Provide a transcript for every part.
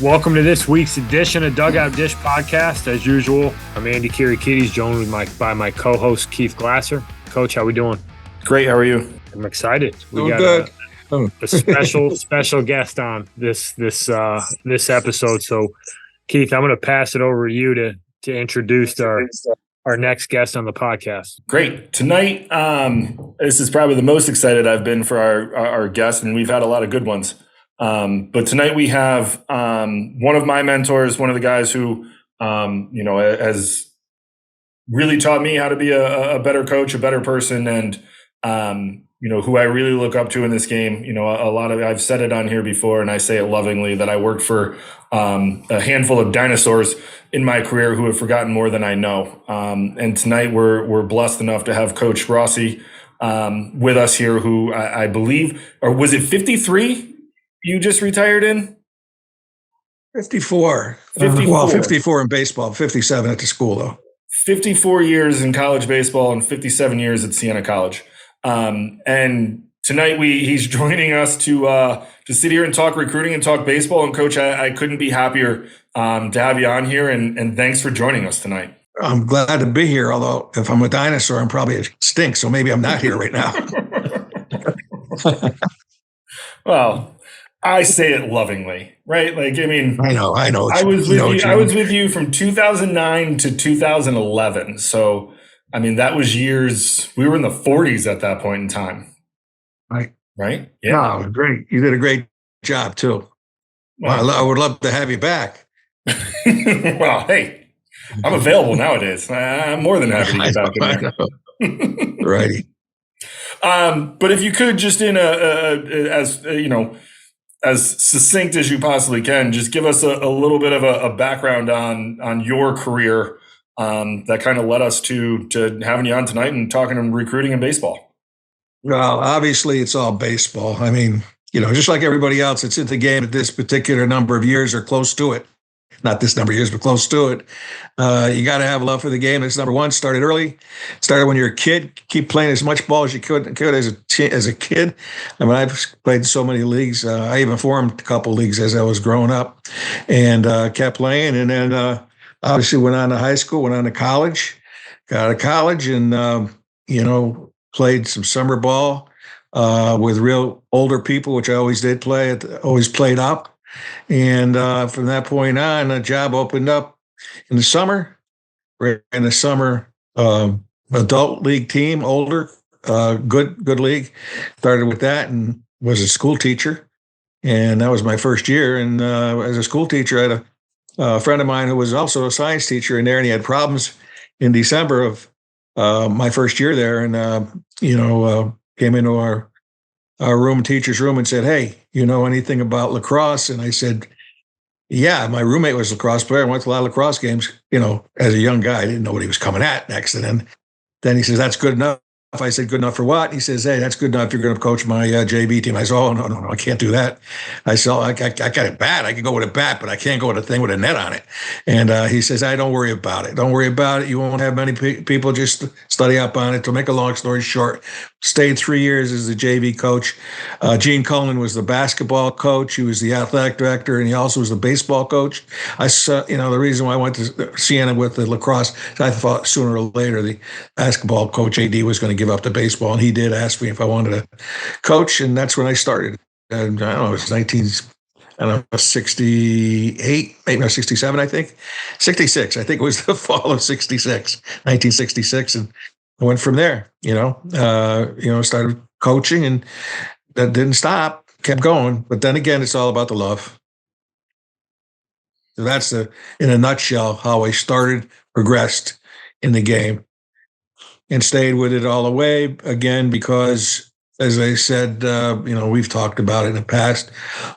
Welcome to this week's edition of Dugout Dish Podcast. As usual, I'm Andy Kirikides, joined by my co-host Keith Glasser. Coach, how we doing? Great. How are you? I'm excited. We got good. a special guest on this episode. So, Keith, I'm going to pass it over to you to introduce our next guest on the podcast. Great. Tonight, this is probably the most excited I've been for our guest, and we've had a lot of good ones. But tonight we have one of my mentors, one of the guys who, has really taught me how to be a better coach, a better person, and, who I really look up to in this game. I've said it on here before, and I say it lovingly, that I worked for a handful of dinosaurs in my career who have forgotten more than I know. And tonight we're blessed enough to have Coach Rossi with us here, who I believe, or was it 53? You just retired in? 54. 54 in baseball, 57 at the school, though. 54 years in college baseball and 57 years at Siena College. And tonight he's joining us to sit here and talk recruiting and talk baseball. And Coach, I couldn't be happier to have you on here. And thanks for joining us tonight. I'm glad to be here, although if I'm a dinosaur, I'm probably extinct. So maybe I'm not here right now. Well, I say it lovingly, right? Like, I mean, I know. I was with you from 2009 to 2011. So, I mean, that was years. We were in the 40s at that point in time. Right? Yeah. No, great. You did a great job too. Well, I would love to have you back. Well, hey, I'm available nowadays. I'm more than happy to get back in there. Righty. But if you could just as succinct as you possibly can, just give us a little bit of a background on your career that kind of led us to having you on tonight and talking and recruiting in baseball. Well, obviously it's all baseball. I mean, just like everybody else, it's in the game at this particular number of years or close to it. Not this number of years, but close to it. You got to have love for the game. That's number one. Started early. Started when you're a kid. Keep playing as much ball as you could as a kid. I mean, I've played so many leagues. I even formed a couple leagues as I was growing up, and kept playing. And then obviously went on to high school, went on to college. Got out of college, and played some summer ball with real older people, which I always did play. Always played up. And from that point on, a job opened up in the summer. We're in the summer adult league team, older, good league. Started with that and was a school teacher. And that was my first year. And as a school teacher, I had a friend of mine who was also a science teacher in there, and he had problems in December of my first year there. And, came into our room, teacher's room, and said, "Hey, you know anything about lacrosse?" And I said, "Yeah, my roommate was a lacrosse player. I went to a lot of lacrosse games, as a young guy. I didn't know what he was coming at next." And then he says, "That's good enough." I said, "Good enough for what?" He says, "Hey, that's good enough. You're going to coach my JV team." I said, "Oh, no, I can't do that." I said, "I got a bat. I can go with a bat, but I can't go with a thing with a net on it." And he says, don't worry about it. Don't worry about it. You won't have many people. Just study up on it." To make a long story short, stayed 3 years as the JV coach. Gene Cullen was the basketball coach. He was the athletic director, and he also was the baseball coach. I saw, the reason why I went to Siena with the lacrosse, I thought sooner or later the basketball coach AD was going to give up the baseball, and he did ask me if I wanted to coach, and that's when I started. And I don't know, it was 68, maybe 67, I think. 66, I think it was the fall of 1966. And I went from there, started coaching, and that didn't stop, kept going. But then again, it's all about the love. So that's in a nutshell, how I started, progressed in the game, and stayed with it all the way, again, because, as I said, we've talked about it in the past,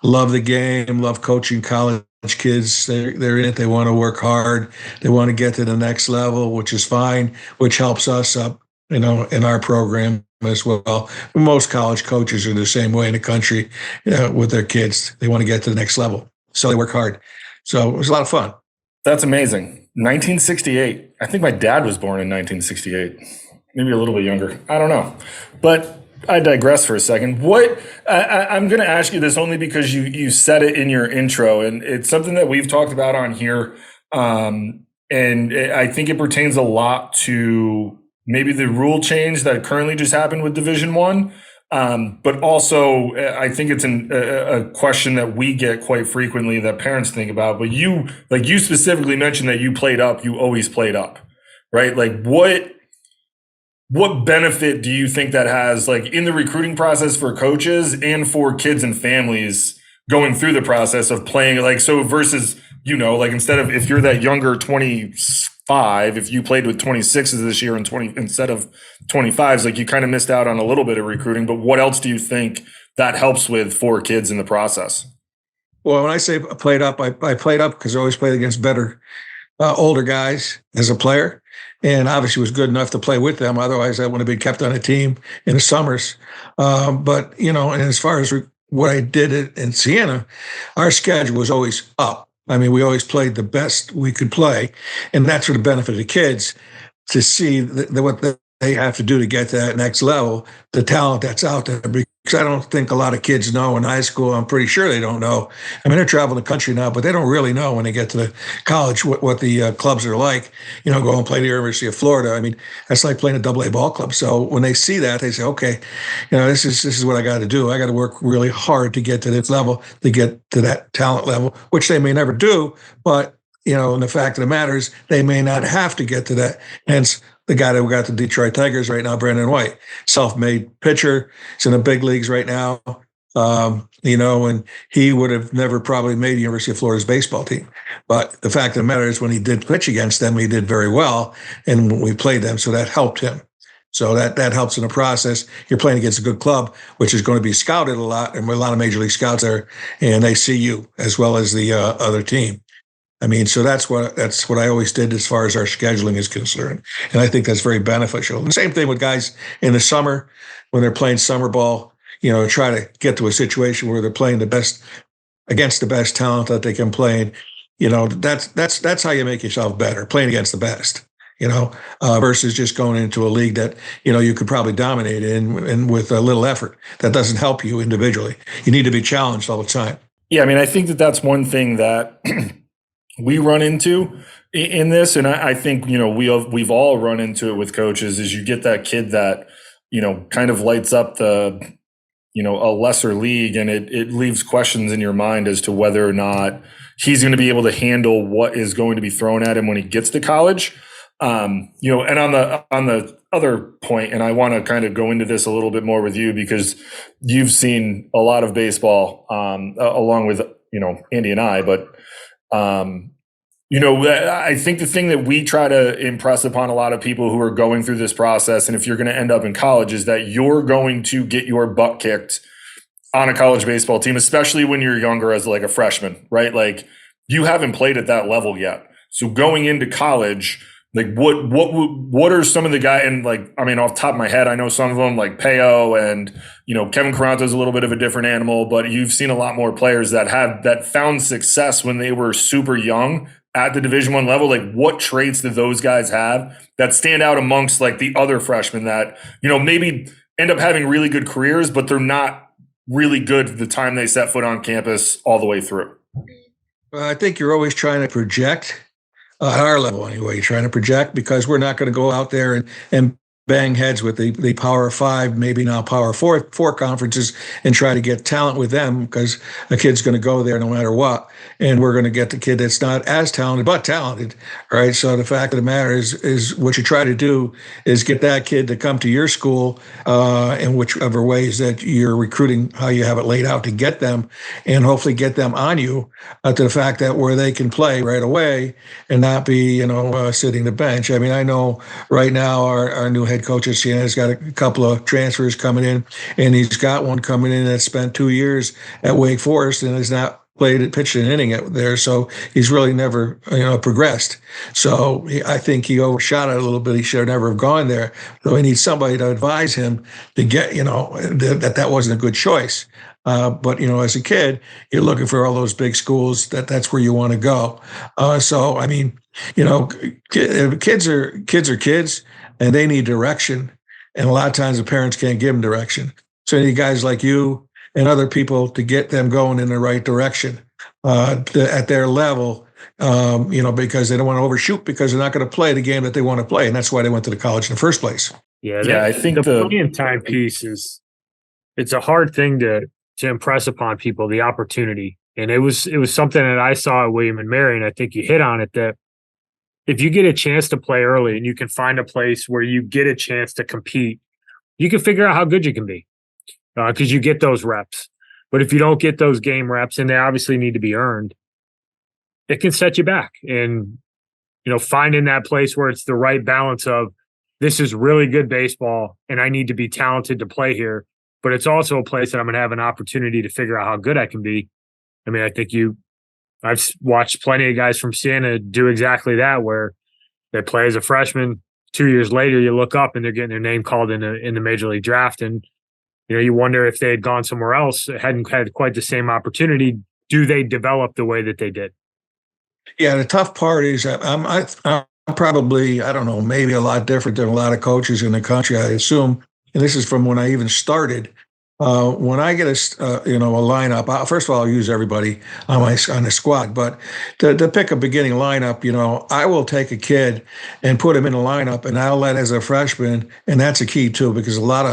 love the game, love coaching college kids. They're in it. They want to work hard. They want to get to the next level, which is fine, which helps us up, in our program as well. Most college coaches are the same way in the country, with their kids. They want to get to the next level, so they work hard. So it was a lot of fun. That's amazing. 1968. I think my dad was born in 1968. Maybe a little bit younger. I don't know. But I digress for a second. I'm going to ask you this only because you said it in your intro, and it's something that we've talked about on here, and I think it pertains a lot to maybe the rule change that currently just happened with Division One, but also I think it's a question that we get quite frequently that parents think about. But you specifically mentioned that you always played up, right? Like what benefit do you think that has, like in the recruiting process for coaches and for kids and families going through the process of playing, like, so versus, like instead of, if you're that younger 25, if you played with 26s this year and 20 instead of 25s, like you kind of missed out on a little bit of recruiting, but what else do you think that helps with for kids in the process? Well, when I say played up, I played up because I always played against better older guys as a player, and obviously was good enough to play with them. Otherwise, I wouldn't have been kept on a team in the summers. But and as far as what I did in Siena, our schedule was always up. I mean, we always played the best we could play, and that's for the benefit of the kids to see what they have to do to get to that next level, the talent that's out there. Because I don't think a lot of kids know in high school. I'm pretty sure they don't know. I mean, they're traveling the country now, but they don't really know when they get to the college what the clubs are like. Go and play the University of Florida. I mean, that's like playing a AA ball club. So when they see that, they say, okay, this is what I got to do. I got to work really hard to get to this level, to get to that talent level, which they may never do. But and the fact of the matter is, they may not have to get to that. Hence, the guy that we got the Detroit Tigers right now, Brandon White, self-made pitcher. He's in the big leagues right now. And he would have never probably made the University of Florida's baseball team. But the fact of the matter is, when he did pitch against them, he did very well. And when we played them, so that helped him. So that helps in the process. You're playing against a good club, which is going to be scouted a lot, and a lot of major league scouts there, and they see you as well as the other team. I mean, so that's what I always did as far as our scheduling is concerned. And I think that's very beneficial. The same thing with guys in the summer when they're playing summer ball, try to get to a situation where they're playing the best against the best talent that they can play. That's how you make yourself better, playing against the best, versus just going into a league that, you could probably dominate in with a little effort. That doesn't help you individually. You need to be challenged all the time. Yeah, I mean, I think that's one thing that we run into in this, and I think we've all run into it with coaches. Is you get that kid that kind of lights up the a lesser league, and it leaves questions in your mind as to whether or not he's going to be able to handle what is going to be thrown at him when he gets to college. And on the other point, and I want to kind of go into this a little bit more with you because you've seen a lot of baseball along with Andy and I, but I think the thing that we try to impress upon a lot of people who are going through this process, and if you're going to end up in college, is that you're going to get your butt kicked on a college baseball team, especially when you're younger as like a freshman, right? Like you haven't played at that level yet. So going into college, like what are some of the guys, and like, I mean, off the top of my head, I know some of them like Peo and, Kevin Caranto is a little bit of a different animal, but you've seen a lot more players that found success when they were super young at the Division I level. Like what traits do those guys have that stand out amongst like the other freshmen that, maybe end up having really good careers, but they're not really good the time they set foot on campus all the way through? Well, I think you're always trying to project. At our level anyway, you're trying to project, because we're not going to go out there and bang heads with the Power 5, maybe now Power 4 conferences, and try to get talent with them, because a kid's going to go there no matter what. And we're going to get the kid that's not as talented, but talented, right? So the fact of the matter is what you try to do is get that kid to come to your school in whichever ways that you're recruiting, how you have it laid out to get them, and hopefully get them on you to the fact that where they can play right away and not be, sitting the bench. I mean, I know right now our new head coach at Siena has got a couple of transfers coming in, and he's got one coming in that spent 2 years at Wake Forest and has not pitched an inning there. So he's really never, progressed. So I think he overshot it a little bit. He should never have gone there. So he needs somebody to advise him to get, that wasn't a good choice. But as a kid, you're looking for all those big schools. That's where you want to go. So I mean, kids are kids, and they need direction. And a lot of times the parents can't give them direction. So you need guys like you and other people to get them going in the right direction at their level, because they don't want to overshoot because they're not going to play the game that they want to play. And that's why they went to the college in the first place. Yeah, I think the playing time piece it's a hard thing to impress upon people, the opportunity. And it was something that I saw at William and Mary, and I think you hit on it, that if you get a chance to play early and you can find a place where you get a chance to compete, you can figure out how good you can be because you get those reps. But if you don't get those game reps, and they obviously need to be earned, it can set you back. And, finding that place where it's the right balance of, this is really good baseball and I need to be talented to play here, but it's also a place that I'm going to have an opportunity to figure out how good I can be. I mean, I think I've watched plenty of guys from Siena do exactly that, where they play as a freshman. 2 years later, you look up and they're getting their name called in the major league draft. And, you wonder if they had gone somewhere else, hadn't had quite the same opportunity. Do they develop the way that they did? Yeah, the tough part is I'm probably, I don't know, maybe a lot different than a lot of coaches in the country, I assume. And this is from when I even started. When I get a lineup, first of all, I'll use everybody on the squad. But to pick a beginning lineup, I will take a kid and put him in a lineup, and I'll let as a freshman, and that's a key too, because a lot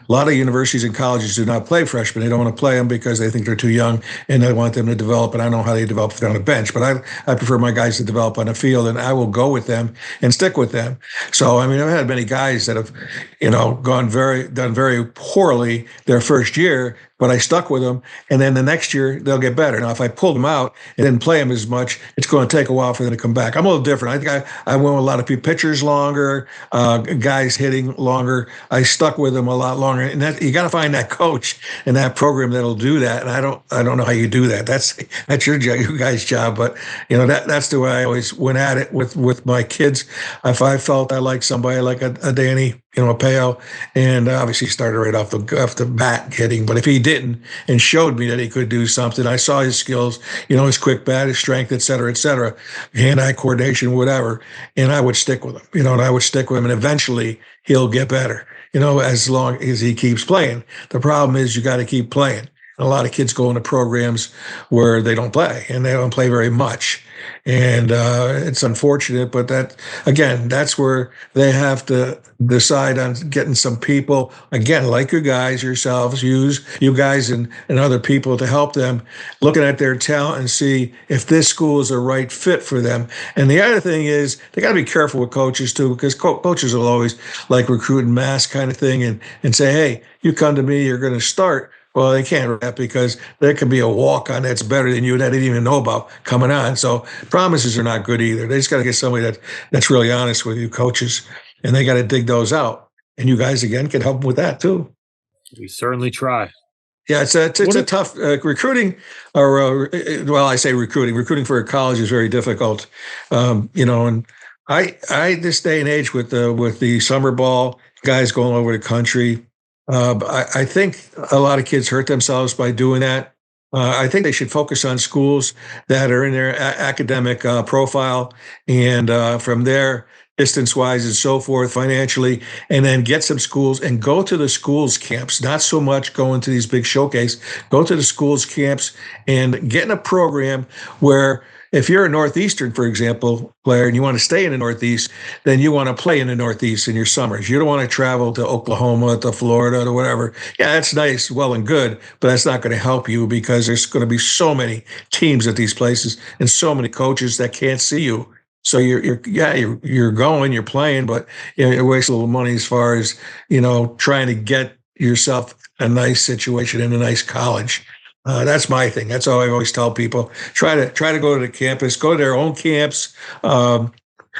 of universities and colleges do not play freshmen. They don't want to play them because they think they're too young, and they want them to develop. And I don't know how they develop if they're on the bench, but I prefer my guys to develop on the field, and I will go with them and stick with them. So I mean, I've had many guys that have, done very poorly their first year, but I stuck with them, and then the next year they'll get better. Now, if I pulled them out and didn't play them as much, it's going to take a while for them to come back. I'm a little different. I think I went with a lot of people, pitchers longer, guys hitting longer. I stuck with them a lot longer, and that, you got to find that coach and that program that'll do that. And I don't know how you do that. That's your job, you guys' job. But that's the way I always went at it with my kids. If I felt I liked somebody like a Danny, Peo, and obviously started right off the bat hitting. But if he didn't and showed me that he could do something, I saw his skills, his quick bat, his strength, et cetera, hand-eye coordination, whatever, and I would stick with him, and I would stick with him, and eventually he'll get better, as long as he keeps playing. The problem is you got to keep playing. A lot of kids go into programs where they don't play, and they don't play very much. And it's unfortunate, but that's where they have to decide on getting some people, again, like you guys yourselves, use you guys and other people to help them, looking at their talent and see if this school is a right fit for them. And the other thing is they got to be careful with coaches too, because coaches will always like recruit en masse kind of thing and say, hey, you come to me, you're going to start. Well, they can't do that because there could be a walk-on that's better than you that they didn't even know about coming on. So promises are not good either. They just got to get somebody that's really honest with you, coaches, and they got to dig those out. And you guys, again, can help them with that too. We certainly try. Yeah, it's a tough recruiting, or I say recruiting for a college is very difficult. And I this day and age with the summer ball, guys going over the country. I think a lot of kids hurt themselves by doing that. I think they should focus on schools that are in their academic profile, and from there, distance-wise and so forth, financially, and then get some schools and go to the schools camps. Not so much going to these big showcase. Go to the schools camps and get in a program where, if you're a Northeastern, for example, player, and you want to stay in the Northeast, then you want to play in the Northeast in your summers. You don't want to travel to Oklahoma, to Florida, to whatever. Yeah, that's nice, well and good, but that's not going to help you because there's going to be so many teams at these places and so many coaches that can't see you. So you're going, you're playing, but it wastes a little money as far as trying to get yourself a nice situation in a nice college. That's my thing. That's all I always tell people. Try to go to the campus, go to their own camps,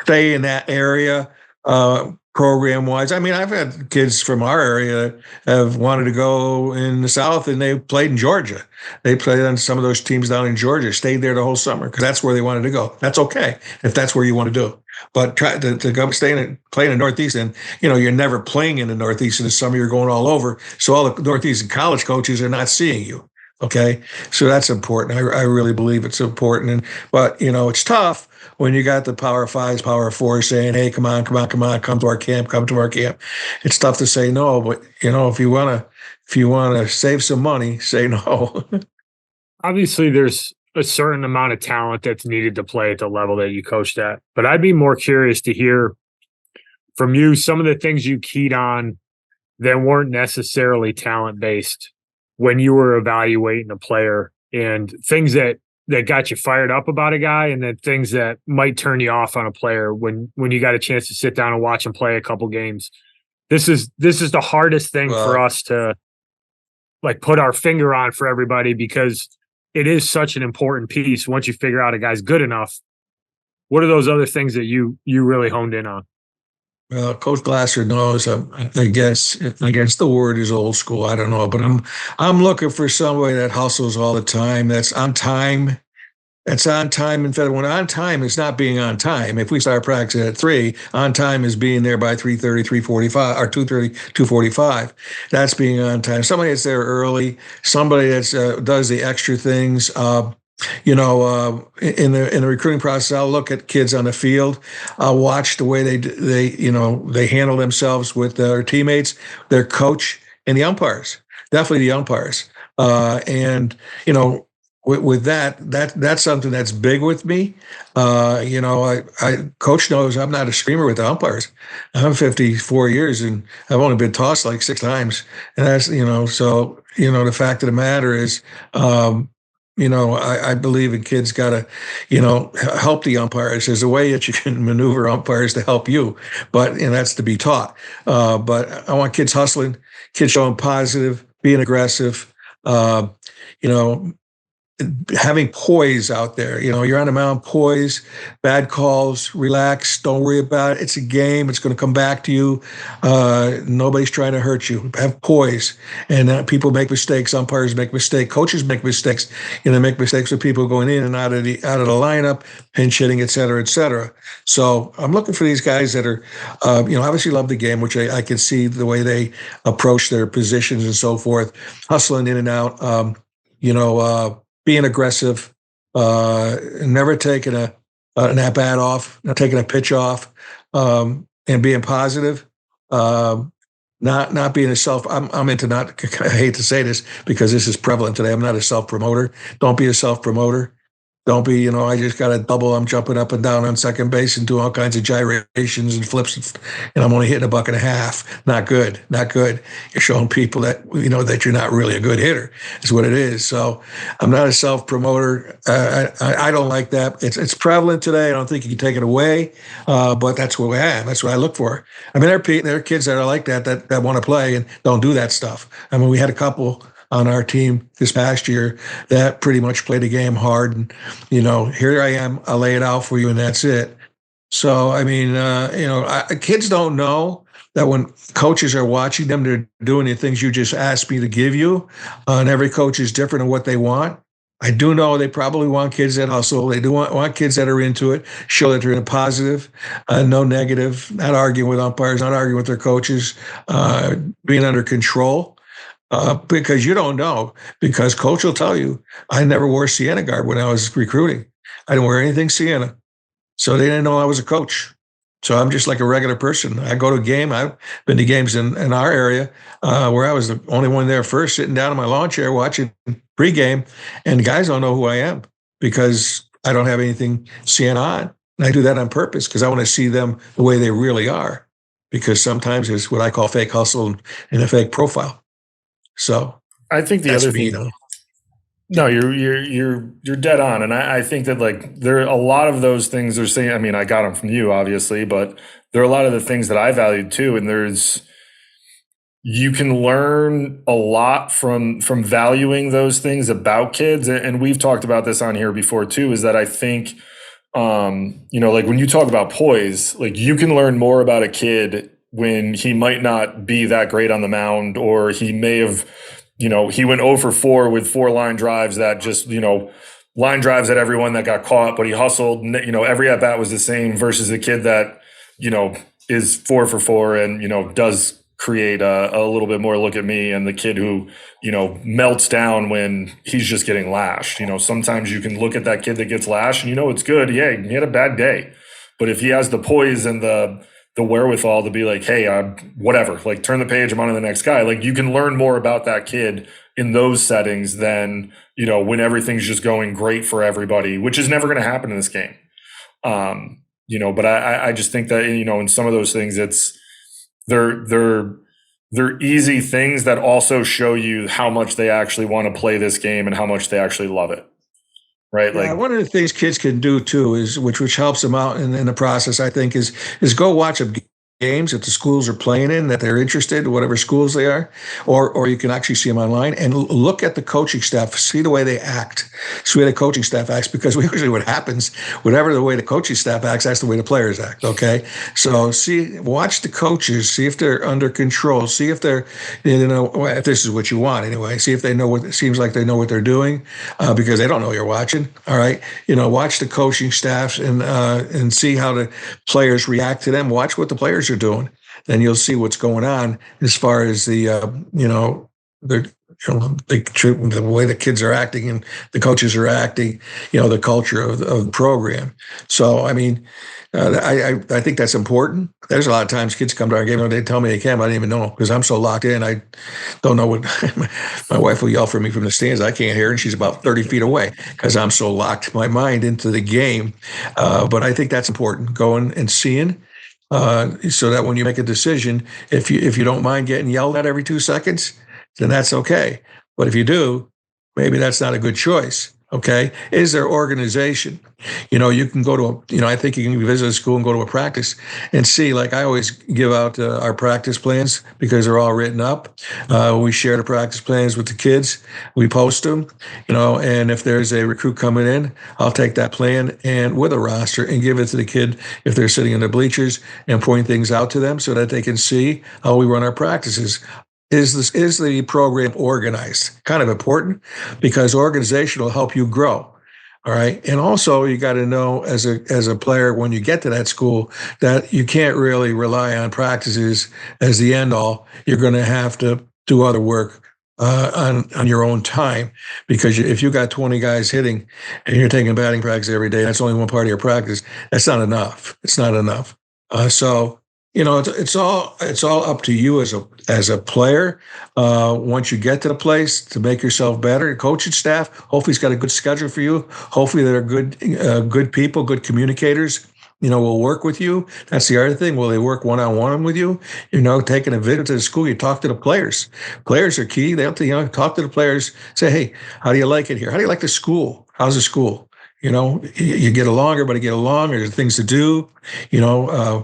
stay in that area, program wise. I mean, I've had kids from our area have wanted to go in the South, and they played in Georgia. They played on some of those teams down in Georgia, stayed there the whole summer because that's where they wanted to go. That's okay if that's where you want to do. But try to go play in the Northeast, and you're never playing in the Northeast in the summer. You're going all over, so all the Northeastern college coaches are not seeing you. Okay, so that's important. I really believe it's important. But it's tough when you got the Power Fives, Power Fours saying, "Hey, come on, come on, come on, come to our camp, come to our camp." It's tough to say no, but if you wanna save some money, say no. Obviously, there's a certain amount of talent that's needed to play at the level that you coached at. But I'd be more curious to hear from you some of the things you keyed on that weren't necessarily talent based when you were evaluating a player, and things that got you fired up about a guy, and then things that might turn you off on a player when you got a chance to sit down and watch him play a couple games. This is the hardest thing for Well, us to like put our finger on for everybody, because it is such an important piece. Once you figure out a guy's good enough, what are those other things that you really honed in on? well, Coach Glasser knows. I guess the word is old school. I don't know, but I'm looking for somebody that hustles all the time. That's on time. It's on time. In fact, when on time is not being on time. If we start practicing at 3, on time is being there by 3:30, 3:45, or 2:30, 2:45. That's being on time. Somebody that's there early, somebody that's does the extra things. In the recruiting process, I'll look at kids on the field. I'll watch the way they handle themselves with their teammates, their coach, and the umpires. Definitely the umpires. And with that's something that's big with me. Coach knows I'm not a screamer with the umpires. I'm 54 years and I've only been tossed like 6 times, and that's so the fact of the matter is. I believe in kids got to, help the umpires. There's a way that you can maneuver umpires to help you, but that's to be taught. But I want kids hustling, kids showing positive, being aggressive. Uh, you know, Having poise out there. You're on the mound, poise, bad calls, relax, don't worry about it. It's a game. It's going to come back to you. Nobody's trying to hurt you. Have poise. And people make mistakes. Umpires make mistakes. Coaches make mistakes. They make mistakes with people going in and out of the lineup, pinch hitting, et cetera, et cetera. So I'm looking for these guys that are, obviously love the game, which I can see the way they approach their positions and so forth, hustling in and out. Being aggressive, never taking an at bat off, not taking a pitch off, and being positive. Not being a self. I'm into not. I hate to say this because this is prevalent today. I'm not a self promoter. Don't be a self promoter. Don't be, I just got a double. I'm jumping up and down on second base and doing all kinds of gyrations and flips, and I'm only hitting a buck and a half. Not good. Not good. You're showing people that, that you're not really a good hitter, is what it is. So I'm not a self promoter. I don't like that. It's prevalent today. I don't think you can take it away, but that's what we have. That's what I look for. I mean, there are kids that are like that want to play and don't do that stuff. I mean, we had a couple on our team this past year that pretty much played the game hard. And, here I am, I'll lay it out for you and that's it. So, I mean, kids don't know that when coaches are watching them, they're doing the things you just asked me to give you. And every coach is different in what they want. I do know they probably want kids that hustle. They do want kids that are into it, show that they're in a positive, no negative, not arguing with umpires, not arguing with their coaches, being under control. Because you don't know, because coach will tell you, I never wore Siena garb when I was recruiting. I didn't wear anything Siena. So they didn't know I was a coach. So I'm just like a regular person. I go to a game. I've been to games in our area where I was the only one there first, sitting down in my lawn chair watching pregame, and the guys don't know who I am because I don't have anything Siena on. And I do that on purpose because I want to see them the way they really are, because sometimes it's what I call fake hustle and a fake profile. So I think the that's other me, thing. No, you're dead on, and I think that like there are a lot of those things they're saying. I mean, I got them from you, obviously, but there are a lot of the things that I valued too. And you can learn a lot from valuing those things about kids. And we've talked about this on here before too. Is that I think, like when you talk about poise, like you can learn more about a kid when he might not be that great on the mound, or he may have, he went 0 for 4 with 4 line drives that just, line drives at everyone that got caught, but he hustled, every at bat was the same, versus a kid that, is 4 for 4 and, does create a little bit more look at me and the kid who, melts down when he's just getting lashed. Sometimes you can look at that kid that gets lashed and it's good. Yeah, he had a bad day. But if he has the poise and the wherewithal to be like, hey, whatever, like turn the page, I'm on to the next guy. Like you can learn more about that kid in those settings than, when everything's just going great for everybody, which is never going to happen in this game. But I just think that, in some of those things, they're easy things that also show you how much they actually want to play this game and how much they actually love it. Right. Yeah, one of the things kids can do too is which helps them out in the process, I think, is go watch games that the schools are playing in that they're interested, whatever schools they are, or you can actually see them online and look at the coaching staff, see the way they act, see the way the coaching staff acts, because usually what happens, whatever the way the coaching staff acts, that's the way the players act. Okay, so watch the coaches, see if they're under control, see if they're, if this is what you want anyway, see if they know what it seems like they know what they're doing, because they don't know you're watching. All right, watch the coaching staffs and see how the players react to them. Watch what the players are doing, then you'll see what's going on as far as the the way the kids are acting and the coaches are acting, the culture of the program. So, I mean, I think that's important. There's a lot of times kids come to our game and they tell me they can't, I didn't even know because I'm so locked in. I don't know what my wife will yell for me from the stands. I can't hear, and she's about 30 feet away because I'm so locked my mind into the game. But I think that's important, going and seeing. So that when you make a decision, if you don't mind getting yelled at every 2 seconds, then that's okay. But if you do, maybe that's not a good choice. Okay. Is there organization? You can go to I think you can visit a school and go to a practice and see, like I always give out our practice plans because they're all written up. We share the practice plans with the kids. We post them, and if there's a recruit coming in, I'll take that plan and with a roster and give it to the kid if they're sitting in the bleachers and point things out to them so that they can see how we run our practices. Is the program organized? Kind of important because organization will help you grow. All right. And also you got to know as a player when you get to that school that you can't really rely on practices as the end all. You're going to have to do other work on your own time, because if you got 20 guys hitting and you're taking batting practice every day, that's only one part of your practice. That's not enough. It's not enough. So it's all up to you as a player. Once you get to the place to make yourself better, the coaching staff hopefully he's got a good schedule for you. Hopefully they're good people, good communicators. Will work with you. That's the other thing. Will they work one-on-one with you? Taking a visit to the school, you talk to the players. Players are key. They have to talk to the players. Say, hey, how do you like it here? How do you like the school? How's the school? You get along, everybody get along. There's things to do.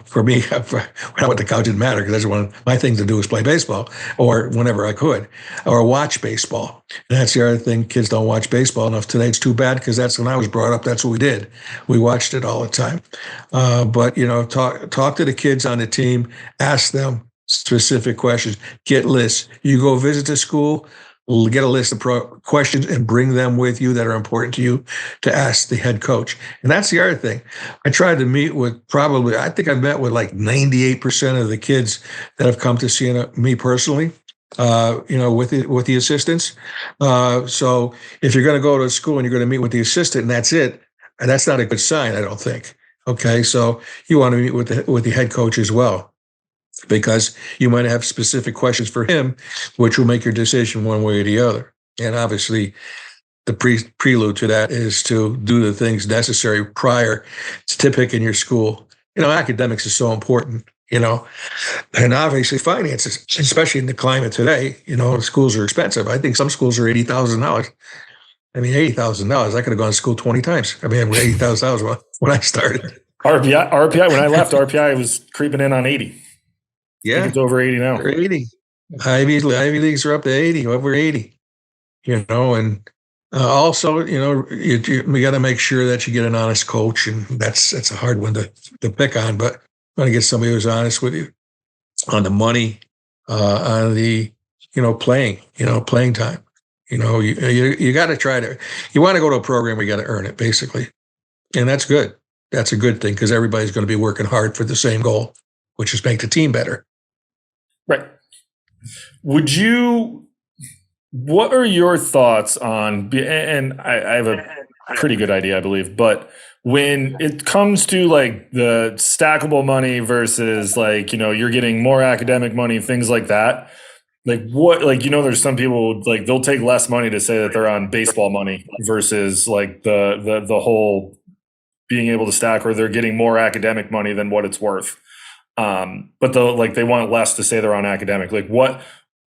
For me, when I went to college, it didn't matter because that's one of my things to do is play baseball or whenever I could, or watch baseball. And that's the other thing. Kids don't watch baseball enough today. It's too bad because that's when I was brought up. That's what we did. We watched it all the time. But talk to the kids on the team. Ask them specific questions. Get lists. You go visit the school. Get a list of questions and bring them with you that are important to you to ask the head coach. And that's the other thing. I tried to meet with I think I've met with like 98% of the kids that have come to Siena, me personally, with the assistants. So if you're going to go to school and you're going to meet with the assistant and that's it, and that's not a good sign, I don't think. Okay. So you want to meet with the head coach as well, because you might have specific questions for him, which will make your decision one way or the other. And obviously, the prelude to that is to do the things necessary prior to picking your school. Academics is so important, and obviously finances, especially in the climate today. Schools are expensive. I think some schools are $80,000. I mean, $80,000. I could have gone to school 20 times. I mean, $80,000 when I started. RPI. When I left, RPI was creeping in on 80. Yeah, I think it's over 80 now. 80. Ivy Leagues are up to 80, over 80. And also, we got to make sure that you get an honest coach, and that's a hard one to pick on. But want to get somebody who's honest with you on the money, on the playing time. You got to try to. You want to go to a program where you got to earn it, basically, and that's good. That's a good thing because everybody's going to be working hard for the same goal, which is make the team better. Right. Would you? What are your thoughts on? And I have a pretty good idea, I believe, but when it comes to like the stackable money versus like you're getting more academic money, things like that. Like what? Like there's some people like they'll take less money to say that they're on baseball money versus like the whole being able to stack, or they're getting more academic money than what it's worth. But they want less to say they're on academic. Like what?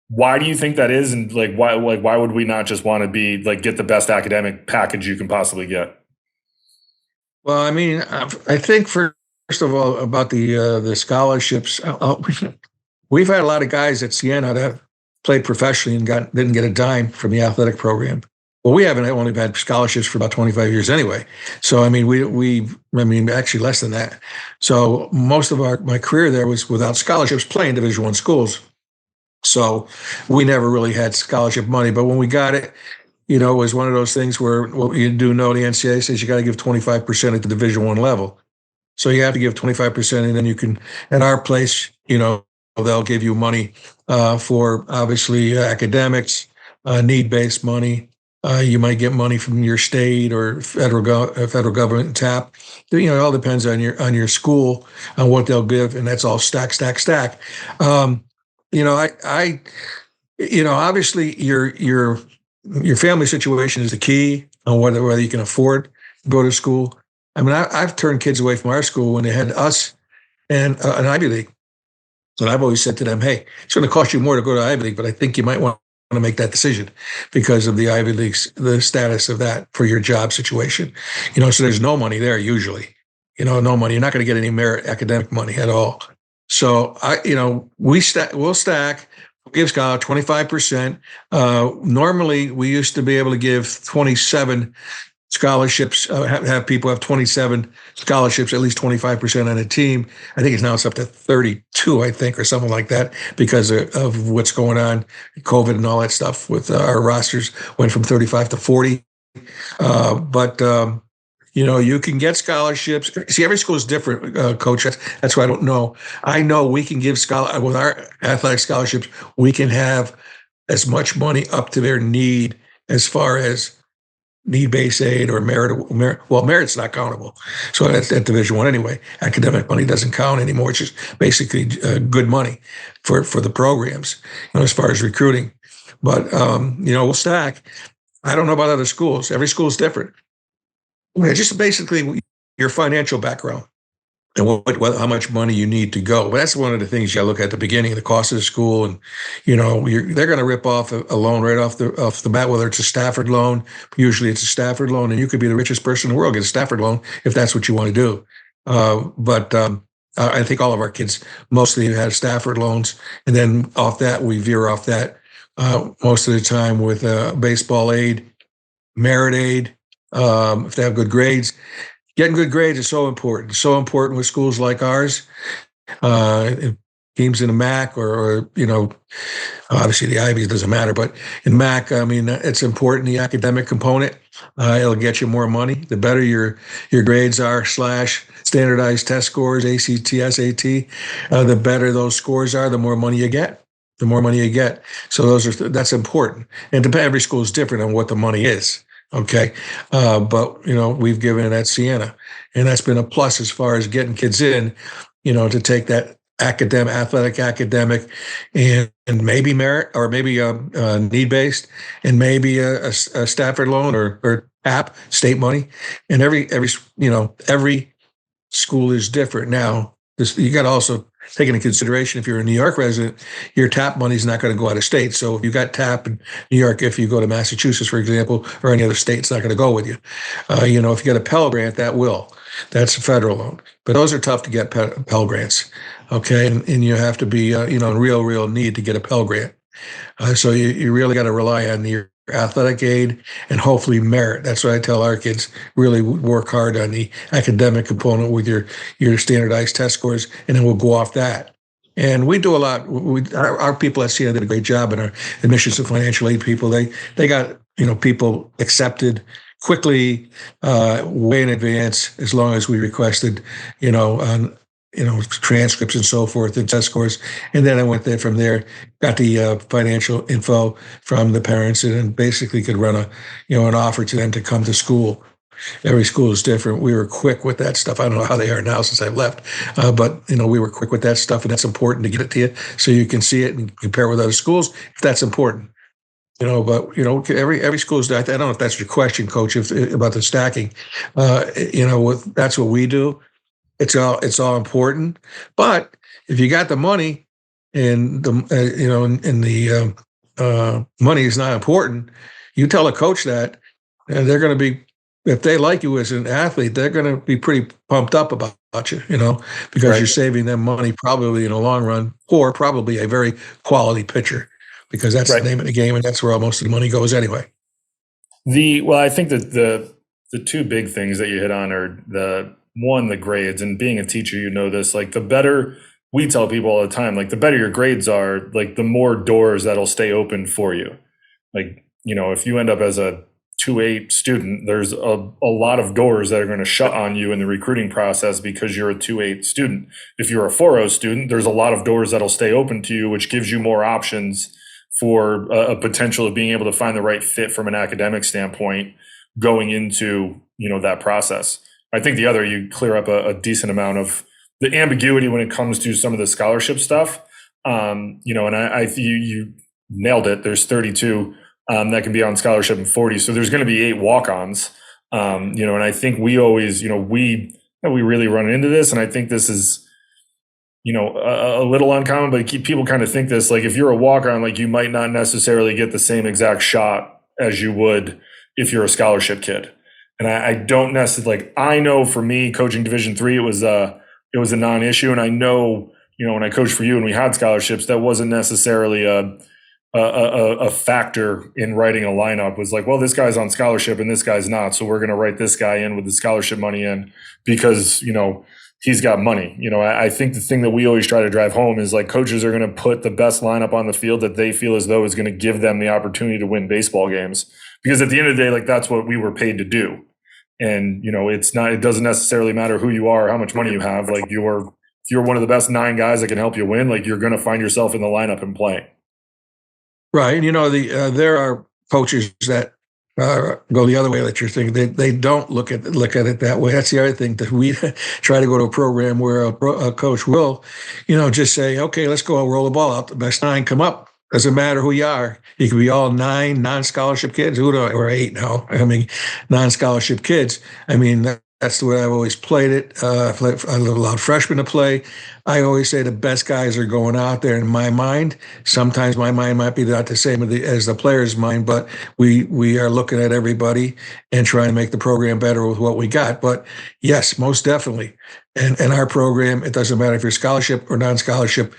Why do you think that is? And why would we not just want to be like get the best academic package you can possibly get? Well, I mean, I think first of all about the scholarships. We've had a lot of guys at Siena that played professionally and didn't get a dime from the athletic program. Well, we haven't only had scholarships for about 25 years anyway. So I mean, I mean, actually less than that. So most of my career there was without scholarships, playing Division I schools. So we never really had scholarship money. But when we got it, it was one of those things where what you do know the NCAA says you got to give 25% at the Division I level. So you have to give 25%, and then you can, at our place, they'll give you money for obviously academics, need-based money. You might get money from your state or federal government TAP. It all depends on your school on what they'll give, and that's all stack, stack, stack. I obviously your family situation is the key on whether you can afford to go to school. I mean, I've turned kids away from our school when they had us and an Ivy League. And I've always said to them, hey, it's going to cost you more to go to Ivy League, but I think you might want to make that decision because of the Ivy League's, the status of that for your job situation. So there's no money there usually. No money. You're not going to get any merit academic money at all. So we'll stack, give scholar 25%. Normally we used to be able to give 27 scholarships, have people have 27 scholarships, at least 25% on a team. I think it's up to 32, I think, or something like that, because of what's going on, COVID and all that stuff with our rosters went from 35 to 40. But you can get scholarships. See, every school is different, Coach. That's why I don't know. I know we can give with our athletic scholarships, we can have as much money up to their need as far as need-based aid or merit. Well, merit's not countable. So at Division I anyway, academic money doesn't count anymore. It's just basically good money for the programs, as far as recruiting. But we'll stack. I don't know about other schools. Every school is different. Just basically your financial background and how much money you need to go. But that's one of the things you look at the beginning, the cost of the school, and they're going to rip off a loan right off the bat, whether it's a Stafford loan. Usually it's a Stafford loan, and you could be the richest person in the world, get a Stafford loan if that's what you want to do. But I think all of our kids mostly have Stafford loans, and then off that we veer off that most of the time with baseball aid, merit aid. If they have good grades. Getting good grades is so important. So important with schools like ours. Teams in the MAC or obviously the Ivies doesn't matter, but in MAC, I mean, it's important, the academic component. It'll get you more money. The better your grades are / standardized test scores, ACT, SAT, the better those scores are, the more money you get. The more money you get. So that's important. And every school is different on what the money is. Okay. But, we've given it at Siena, and that's been a plus as far as getting kids in, to take that athletic academic and maybe merit or maybe need-based and maybe a Stafford loan or app state money. And every school is different. Now, you got to also take into consideration if you're a New York resident, your TAP money is not going to go out of state. So if you got TAP in New York, if you go to Massachusetts, for example, or any other state, it's not going to go with you. If you get a Pell Grant, that will. That's a federal loan. But those are tough to get Pell Grants. Okay, and you have to be in real need to get a Pell Grant. So you really got to rely on your athletic aid and hopefully merit. That's what I tell our kids. Really work hard on the academic component with your standardized test scores, and then we'll go off that. And we do a lot. Our people at Siena did a great job, and our admissions and financial aid people, they got people accepted quickly, way in advance, as long as we requested, on transcripts and so forth and test scores. And then I went there from there, got the financial info from the parents, and then basically could run an offer to them to come to school. Every school is different. We were quick with that stuff. I don't know how they are now since I've left, but we were quick with that stuff, and that's important to get it to you so you can see it and compare with other schools if that's important. But every school is. I don't know if that's your question, Coach, about the stacking. That's what we do. It's all important. But if you got the money and the money is not important, you tell a coach that, and they're going to be, if they like you as an athlete, they're going to be pretty pumped up about you, because Right. you're saving them money probably in the long run, or probably a very quality pitcher, because that's Right. the name of the game, and that's where most of the money goes anyway. I think that the two big things that you hit on are the grades, and being a teacher, this, like the better, we tell people all the time, like the better your grades are, like the more doors that'll stay open for you. Like, if you end up as a 2.8 student, there's a lot of doors that are going to shut on you in the recruiting process because you're a 2.8 student. If you're a 4.0 student, there's a lot of doors that'll stay open to you, which gives you more options for a potential of being able to find the right fit from an academic standpoint going into, that process. I think the other, you clear up a decent amount of the ambiguity when it comes to some of the scholarship stuff. And you nailed it. There's 32 that can be on scholarship and 40. So there's going to be 8 walk-ons. And I think we always, we really run into this. And I think this is, a little uncommon, but people kind of think this, like if you're a walk-on, like you might not necessarily get the same exact shot as you would if you're a scholarship kid. And I don't necessarily, like, I know for me coaching Division III, it was a non-issue. And I know, when I coached for you and we had scholarships, that wasn't necessarily a factor in writing a lineup. Was like, well, this guy's on scholarship and this guy's not, so we're going to write this guy in with the scholarship money in because, he's got money. I think the thing that we always try to drive home is like coaches are going to put the best lineup on the field that they feel as though is going to give them the opportunity to win baseball games. Because at the end of the day, like that's what we were paid to do. And, it doesn't necessarily matter who you are, how much money you have. Like if you're one of the best 9 guys that can help you win, like you're going to find yourself in the lineup and playing. Right. And, there are coaches that go the other way that you're thinking. They don't look at it that way. That's the other thing, that we try to go to a program where a coach will, just say, okay, let's go roll the ball out. The best 9 come up. Doesn't matter who you are. You can be all 9 non-scholarship kids, or 8 now. I mean, non-scholarship kids. I mean, that's the way I've always played it. I allowed freshmen to play. I always say the best guys are going out there in my mind. Sometimes my mind might be not the same as the player's mind, but we are looking at everybody and trying to make the program better with what we got. But yes, most definitely. And our program, it doesn't matter if you're scholarship or non-scholarship,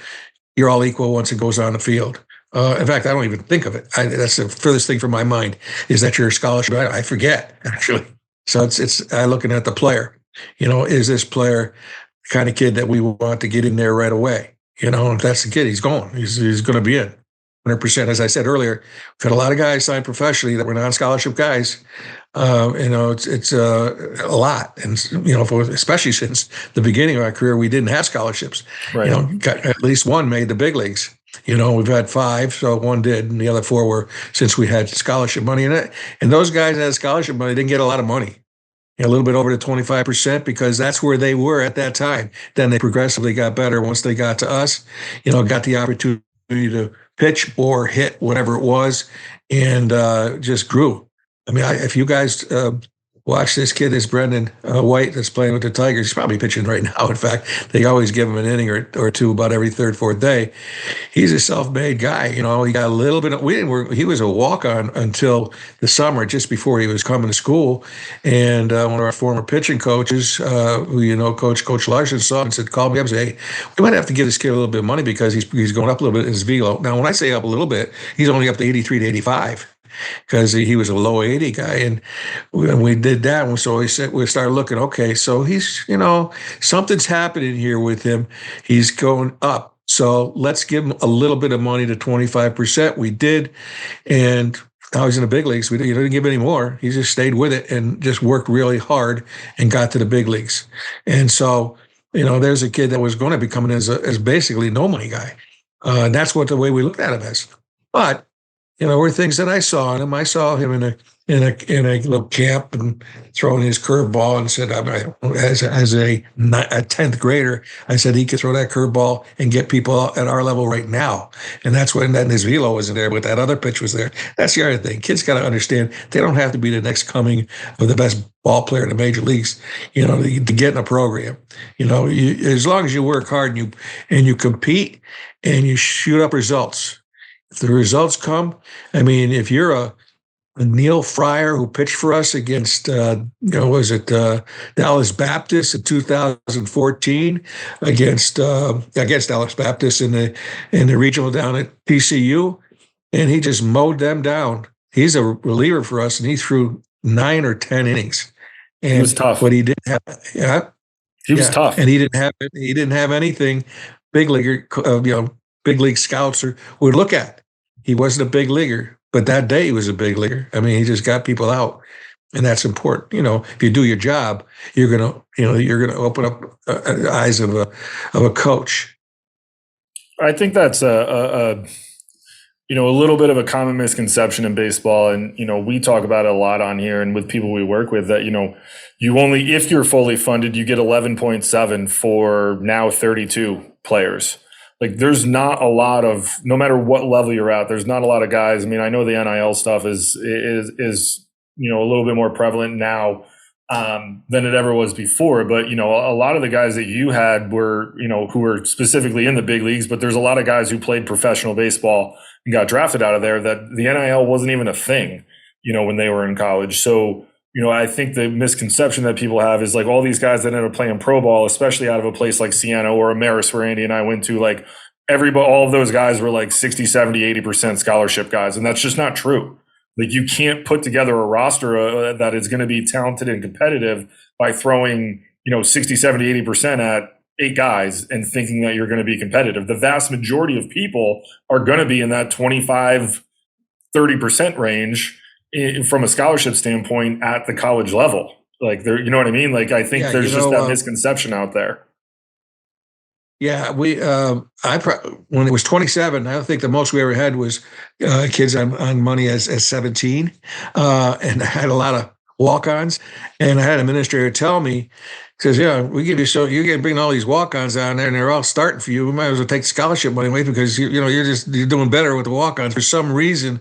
you're all equal once it goes on the field. In fact, I don't even think of it. That's the furthest thing from my mind is that you're a scholarship. I forget, actually. So it's I looking at the player. Is this player the kind of kid that we want to get in there right away? If that's the kid, he's going. He's going to be in 100%. As I said earlier, we've had a lot of guys signed professionally that were non-scholarship guys. It's a lot, and especially since the beginning of our career, we didn't have scholarships. Right. Got at least one made the big leagues. We've had 5, so one did, and the other 4 were since we had scholarship money in it. And those guys that had scholarship money didn't get a lot of money, a little bit over the 25%, because that's where they were at that time. Then they progressively got better once they got to us, got the opportunity to pitch or hit, whatever it was, and just grew. I mean, if you guys watch this kid, this Brendan White that's playing with the Tigers, he's probably pitching right now. In fact, they always give him an inning or two about every 3rd, 4th day. He's a self-made guy. He got a little bit. He was a walk-on until the summer, just before he was coming to school. And one of our former pitching coaches, who Coach Larson, saw and said, called me up and said, "Hey, we might have to give this kid a little bit of money because he's going up a little bit in his velo." Now, when I say up a little bit, he's only up to 83 to 85. Because he was a low 80 guy. And when we did that, we started looking, okay, so he's, something's happening here with him. He's going up. So let's give him a little bit of money to 25%. We did. And now he's in the big leagues. We didn't give any more. He just stayed with it and just worked really hard and got to the big leagues. And so there's a kid that was going to be coming as basically no money guy. And that's what the way we looked at him as. But were things that I saw in him. I saw him in a little camp and throwing his curveball, and said, as a 10th grader, I said he could throw that curveball and get people at our level right now. And that's when then his velo wasn't there, but that other pitch was there. That's the other thing. Kids got to understand they don't have to be the next coming of the best ball player in the major leagues, to get in a program. As long as you work hard and you compete and you shoot up results. If the results come, if you're a Neil Fryer who pitched for us against, was it Dallas Baptist in 2014 against Dallas Baptist in the regional down at TCU, and he just mowed them down. He's a reliever for us, and he threw 9 or 10 innings. And he was tough, but he didn't have. Yeah, he was tough, and he didn't have anything big leaguer, big league scouts would look at. He wasn't a big leaguer, but that day he was a big leaguer. He just got people out, and that's important. If you do your job, you're gonna open up eyes of a coach. I think that's a little bit of a common misconception in baseball, and we talk about it a lot on here and with people we work with, that you only, if you're fully funded, you get 11.7 for now 32 players. Like, there's not a lot of, no matter what level you're at, there's not a lot of guys. I know the NIL stuff is a little bit more prevalent now than it ever was before. But, a lot of the guys that you had were, who were specifically in the big leagues, but there's a lot of guys who played professional baseball and got drafted out of there that the NIL wasn't even a thing, when they were in college. So, I think the misconception that people have is like all these guys that end up playing pro ball, especially out of a place like Siena or Ameris, where Andy and I went to, like all of those guys were like 60, 70, 80% scholarship guys. And that's just not true. Like, you can't put together a roster that is going to be talented and competitive by throwing, 60, 70, 80% at 8 guys and thinking that you're going to be competitive. The vast majority of people are going to be in that 25, 30% range from a scholarship standpoint at the college level. Like, there, you know what I mean? Like, I think there's just that misconception out there. Yeah, when it was 27, I don't think the most we ever had was kids on money as 17, and I had a lot of walk-ons, and I had an administrator tell me, says, "Yeah, we give you you can bring all these walk-ons down there, and they're all starting for you. We might as well take the scholarship money away because you're doing better with the walk-ons." For some reason,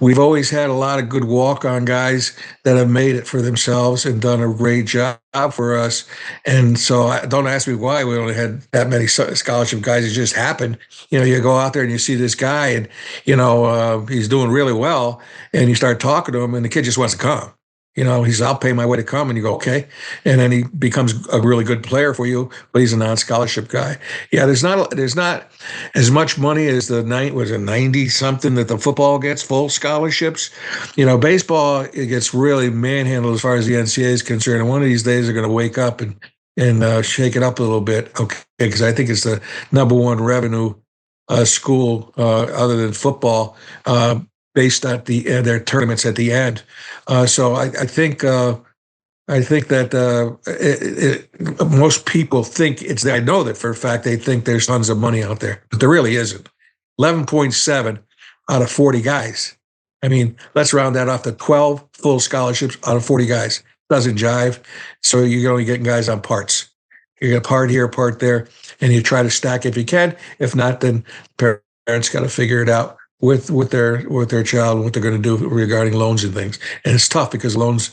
we've always had a lot of good walk-on guys that have made it for themselves and done a great job for us. And so, don't ask me why we only had that many scholarship guys. It just happened. You go out there and you see this guy, and he's doing really well, and you start talking to him, and the kid just wants to come. He's, "I'll pay my way to come," and you go, "Okay," and then he becomes a really good player for you, but he's a non-scholarship guy. Yeah, there's not as much money as the 90 something that the football gets, full scholarships. Baseball, it gets really manhandled as far as the NCAA is concerned. And one of these days they're going to wake up and shake it up a little bit, okay? Because I think it's the number one revenue school other than football. Based on their tournaments at the end, so I think that most people think it's. I know that for a fact they think there's tons of money out there, but there really isn't. 11.7 out of 40 guys. Let's round that off to 12 full scholarships out of 40 guys. Doesn't jive. So you're only getting guys on parts. You get a part here, a part there, and you try to stack if you can. If not, then parents got to figure it out with their child and what they're going to do regarding loans and things. And it's tough because loans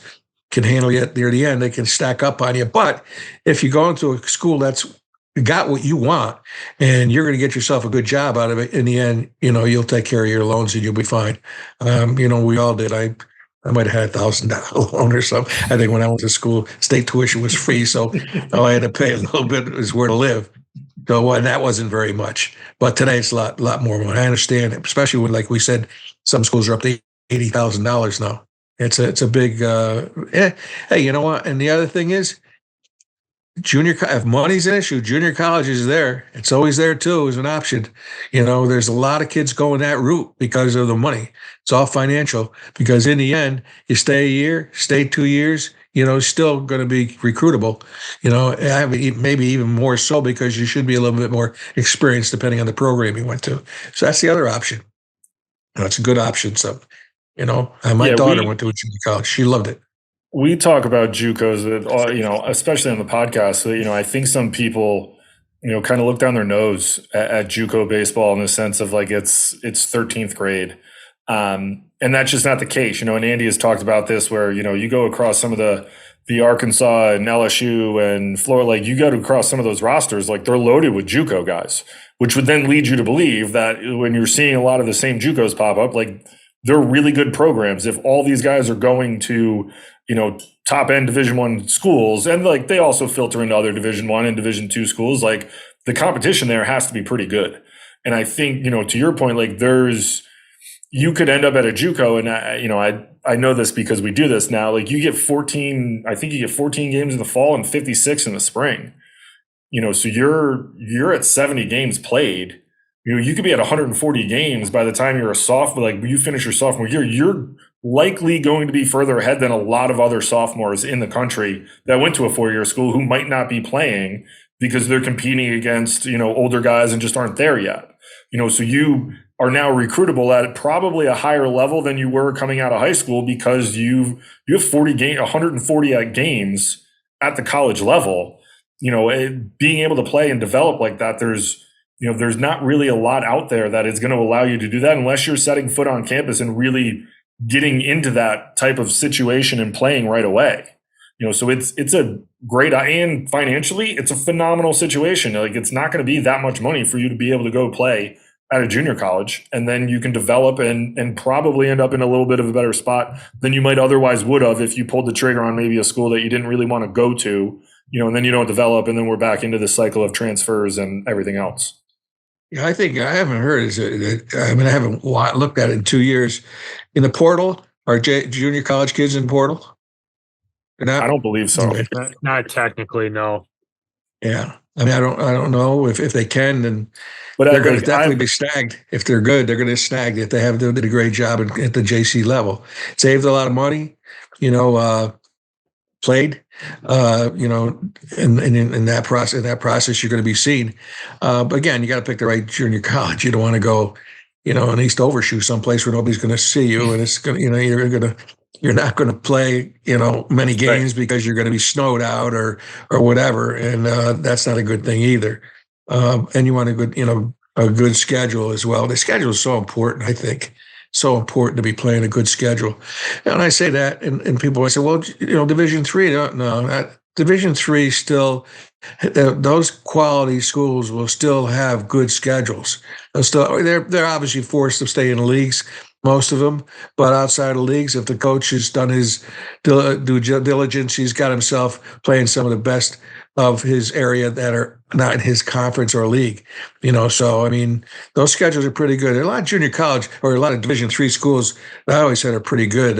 can handle you near the end. They can stack up on you. But if you go into a school that's got what you want and you're going to get yourself a good job out of it, in the end, you'll take care of your loans and you'll be fine. We all did. I might have had $1,000 loan or something. I think when I went to school, state tuition was free. So all I had to pay a little bit is where to live. So that wasn't very much, but today it's a lot more money. I understand it, especially when, like we said, some schools are up to $80,000 now. It's a big. Hey, you know what? And the other thing is, if money's an issue, junior college is there. It's always there too as an option. There's a lot of kids going that route because of the money. It's all financial. Because in the end, you stay a year, stay 2 years. still going to be recruitable. Maybe even more so because you should be a little bit more experienced depending on the program you went to. So that's the other option. It's a good option. So, my Yeah, daughter went to a junior college. She loved it. we talk about JUCOs, especially on the podcast. So, I think some people, kind of look down their nose at JUCO baseball in the sense of like it's 13th grade. And that's just not the case, and Andy has talked about this where, you go across some of the Arkansas and LSU and Florida, like you go across some of those rosters, like they're loaded with JUCO guys, which would then lead you to believe that when you're seeing a lot of the same JUCOs pop up, like they're really good programs. If all these guys are going to, top end Division I schools, and like they also filter into other Division I and Division II schools, like the competition there has to be pretty good. And I think, to your point, like you could end up at a JUCO, and I know this because we do this now. Like you get 14 games in the fall and 56 in the spring. So you're at 70 games played. You could be at 140 games by the time you're a sophomore. Like you finish your sophomore year, you're likely going to be further ahead than a lot of other sophomores in the country that went to a 4-year school who might not be playing because they're competing against, older guys and just aren't there yet. So you are now recruitable at probably a higher level than you were coming out of high school because you have 140 games at the college level. Being able to play and develop like that, there's not really a lot out there that is going to allow you to do that unless you're setting foot on campus and really getting into that type of situation and playing right away. So it's a great, and financially, it's a phenomenal situation. Like it's not going to be that much money for you to be able to go play at a junior college, and then you can develop and probably end up in a little bit of a better spot than you might otherwise would have if you pulled the trigger on maybe a school that you didn't really want to go to, and then you don't develop, and then we're back into the cycle of transfers and everything else. Yeah, I think I haven't heard. I haven't looked at it in 2 years. In the portal, are junior college kids in portal? I don't believe so. Not technically, no. Yeah, I don't know if they can, then But they're going to definitely be snagged. If they're good, they're going to snag if they haven't did a great job at the JC level. Saved a lot of money, played, in that process. In that process, you're going to be seen. But again, you got to pick the right junior college. You don't want to go, in East Overshoe, someplace where nobody's going to see you, and it's going to, you're not going to play, many games because you're going to be snowed out or whatever, and that's not a good thing either. And you want a good schedule as well. The schedule is so important, I think. So important to be playing a good schedule. And I say that, and people say, well, Division III, no, Division III still, those quality schools will still have good schedules. They're obviously forced to stay in the leagues, most of them, but outside of leagues, if the coach has done his due diligence, he's got himself playing some of the best of his area that are not in his conference or league, So, those schedules are pretty good. There are a lot of junior college or a lot of Division III schools that I always said are pretty good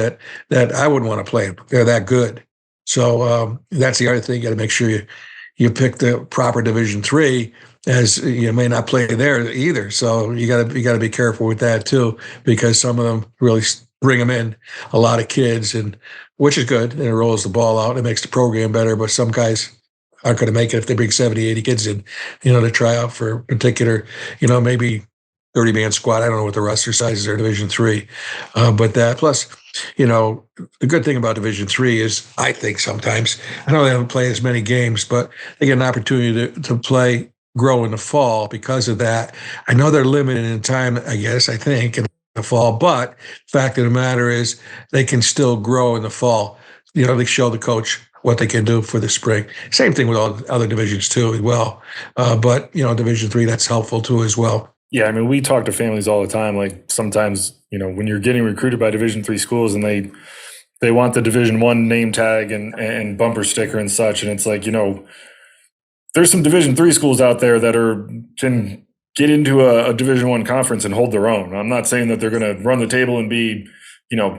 that I wouldn't want to play. They're that good. So that's the other thing. You got to make sure you pick the proper Division III, as you may not play there either. So you got to be careful with that too, because some of them really bring them in a lot of kids, and which is good, and it rolls the ball out. It makes the program better, but some guys aren't going to make it if they bring 70, 80 kids in, to try out for a particular, maybe 30-man squad. I don't know what the roster sizes are, Division III. But that, plus, the good thing about Division III is, I think sometimes, I know they don't play as many games, but they get an opportunity to grow in the fall because of that. I know they're limited in time, I think, in the fall, but the fact of the matter is they can still grow in the fall. They show the coach what they can do for the spring. Same thing with all other divisions too, as well. But Division III, that's helpful too as well. Yeah, we talk to families all the time. Like sometimes, when you're getting recruited by Division III schools and they want the Division I name tag and bumper sticker and such, and it's like, there's some Division III schools out there that can get into a Division I conference and hold their own. I'm not saying that they're going to run the table and be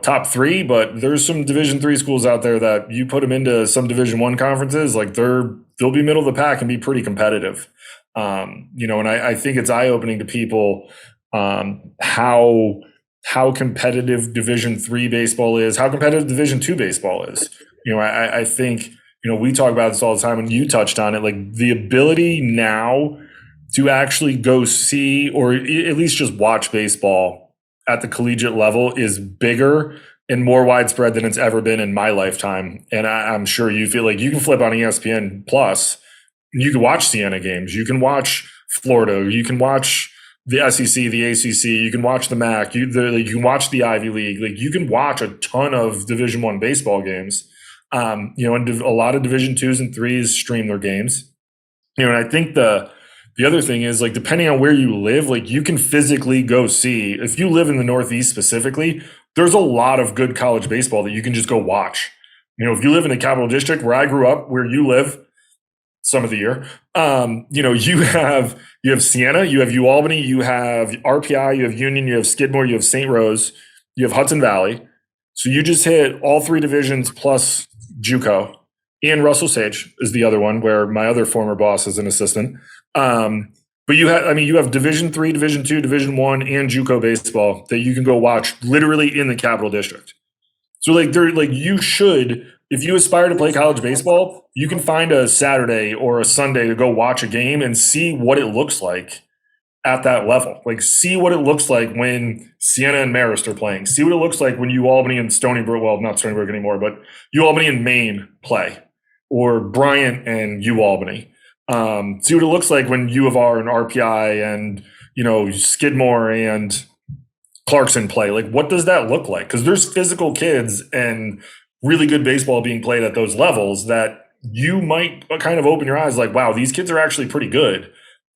top 3, but there's some Division III schools out there that you put them into some Division I conferences, like they'll be middle of the pack and be pretty competitive. And I think it's eye-opening to people how competitive Division III baseball is, how competitive Division II baseball is. I think, we talk about this all the time, and you touched on it, like the ability now to actually go see or at least just watch baseball at the collegiate level is bigger and more widespread than it's ever been in my lifetime. And I'm sure you feel like you can flip on ESPN Plus, you can watch Siena games, you can watch Florida, you can watch the SEC, the ACC, you can watch the MAC, you can watch the Ivy League, like you can watch a ton of Division I baseball games. And a lot of Division twos and threes stream their games. And I think the other thing is, like, depending on where you live, like you can physically go see. If you live in the Northeast specifically, there's a lot of good college baseball that you can just go watch. If you live in the Capital District where I grew up, where you live, some of the year, you have Siena, you have UAlbany, you have RPI, you have Union, you have Skidmore, you have St. Rose, you have Hudson Valley. So you just hit all three divisions plus JUCO. And Russell Sage is the other one where my other former boss is an assistant. But you have Division III, Division II, Division I, and JUCO baseball that you can go watch literally in the Capital District. So you should, if you aspire to play college baseball, you can find a Saturday or a Sunday to go watch a game and see what it looks like at that level. Like, see what it looks like when Siena and Marist are playing. See what it looks like when UAlbany and Stony Brook, well, not Stony Brook anymore, but UAlbany and Maine play, or Bryant and UAlbany. See what it looks like when U of R and RPI and, Skidmore and Clarkson play. Like, what does that look like? Because there's physical kids and really good baseball being played at those levels that you might kind of open your eyes like, wow, these kids are actually pretty good.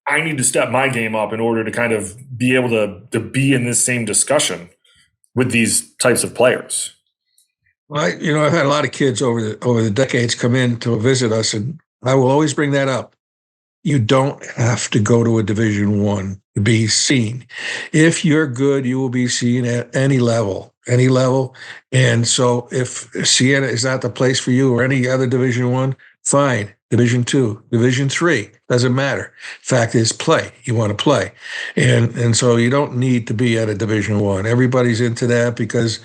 I need to step my game up in order to kind of be able to be in this same discussion with these types of players. Well, I've had a lot of kids over the decades come in to visit us, and I will always bring that up. You don't have to go to a Division I to be seen. If you're good, you will be seen at any level. And so if Siena is not the place for you or any other Division I, fine. Division II, Division III, doesn't matter. Fact is, play. You want to play. And so you don't need to be at a Division I. Everybody's into that because,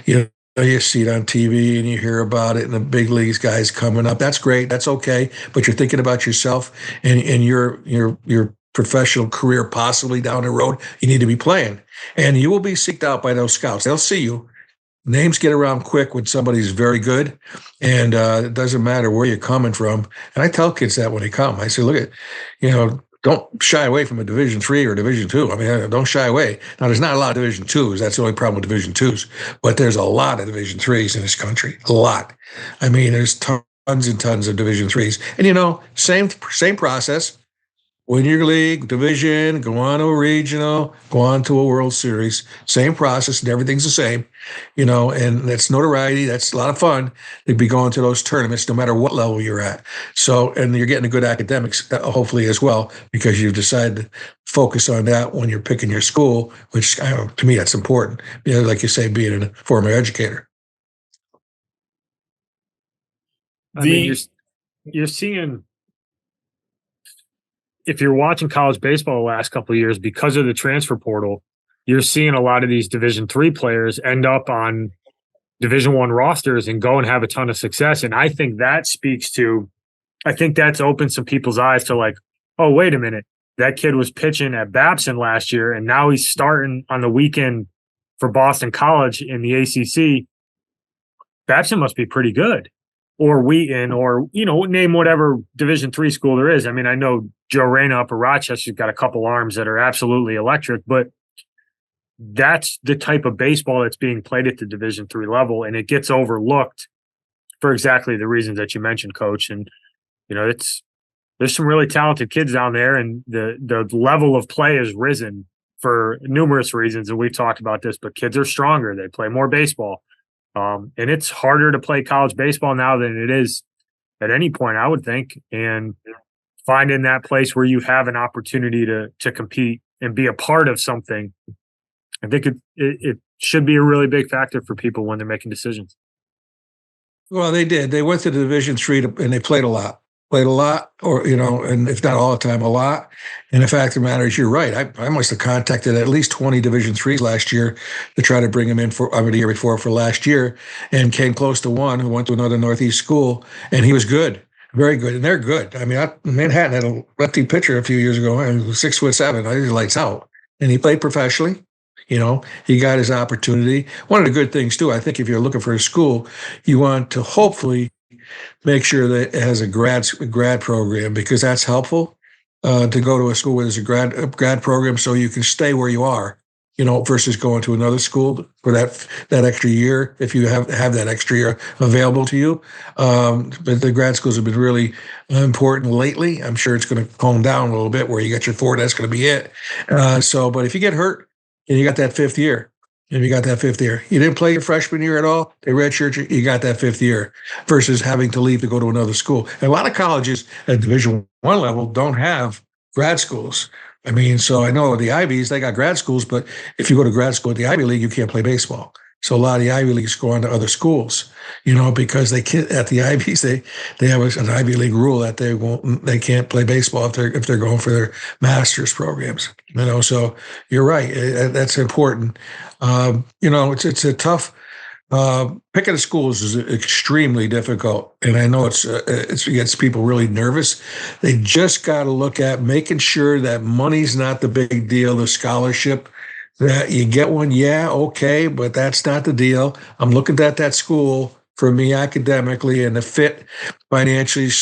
you see it on TV and you hear about it in the big leagues, guys coming up. That's great. That's okay. But you're thinking about yourself and your professional career possibly down the road. You need to be playing. And you will be seeked out by those scouts. They'll see you. Names get around quick when somebody's very good. And it doesn't matter where you're coming from. And I tell kids that when they come. I say, look at, don't shy away from a Division III or Division II. I mean, don't shy away. Now, there's not a lot of Division IIs. That's the only problem with Division IIs. But there's a lot of Division IIIs in this country. A lot. I mean, there's tons and tons of Division IIIs. And, same process. Win your league, division, go on to a regional, go on to a World Series. Same process, and everything's the same, and that's notoriety. That's a lot of fun to be going to those tournaments, no matter what level you're at. So, and you're getting a good academics, hopefully, as well, because you've decided to focus on that when you're picking your school, which to me, that's important. Like you say, being a former educator. You're seeing, if you're watching college baseball the last couple of years, because of the transfer portal, you're seeing a lot of these Division III players end up on Division I rosters and go and have a ton of success. And I think that's opened some people's eyes to like, oh, wait a minute. That kid was pitching at Babson last year, and now he's starting on the weekend for Boston College in the ACC. Babson must be pretty good. Or Wheaton, or, name whatever Division III school there is. I mean, I know Joe Reyna up at Rochester's got a couple arms that are absolutely electric, but that's the type of baseball that's being played at the Division III level, and it gets overlooked for exactly the reasons that you mentioned, Coach. And, there's some really talented kids down there, and the level of play has risen for numerous reasons, and we've talked about this, but kids are stronger. They play more baseball. And it's harder to play college baseball now than it is at any point, I would think. And finding that place where you have an opportunity to compete and be a part of something, I think it should be a really big factor for people when they're making decisions. Well, they did. They went to the Division III and they played a lot. played a lot, or, and if not all the time, a lot. And the fact of the matter is, you're right. I must have contacted at least 20 Division threes last year to try to bring him in the year before for last year, and came close to one who went to another Northeast school, and he was good. Very good, and they're good. I mean, Manhattan had a lefty pitcher a few years ago, and he was 6'7". I think he lights out, and he played professionally. He got his opportunity. One of the good things too, I think, if you're looking for a school, you want to hopefully make sure that it has a grad program, because that's helpful to go to a school where there's a grad program, so you can stay where you are, versus going to another school for that extra year, if you have that extra year available to you. But the grad schools have been really important lately. I'm sure it's going to calm down a little bit where you got your four. That's going to be it. But if you get hurt and you got that fifth year, you didn't play your freshman year at all, they redshirt you, you got that fifth year, versus having to leave to go to another school. And a lot of colleges at Division I level don't have grad schools. I mean, so I know the Ivies, they got grad schools, but if you go to grad school at the Ivy League, you can't play baseball. So a lot of the Ivy Leagues go on to other schools, because they can't, at the Ivies, they have an Ivy League rule that they can't play baseball if they're going for their master's programs. So you're right, that's important. It's a tough. Picking the schools is extremely difficult, and I know it gets people really nervous. They just got to look at making sure that money's not the big deal. The scholarship, that you get one, yeah, okay, but that's not the deal. I'm looking at that school for me academically and the fit financially /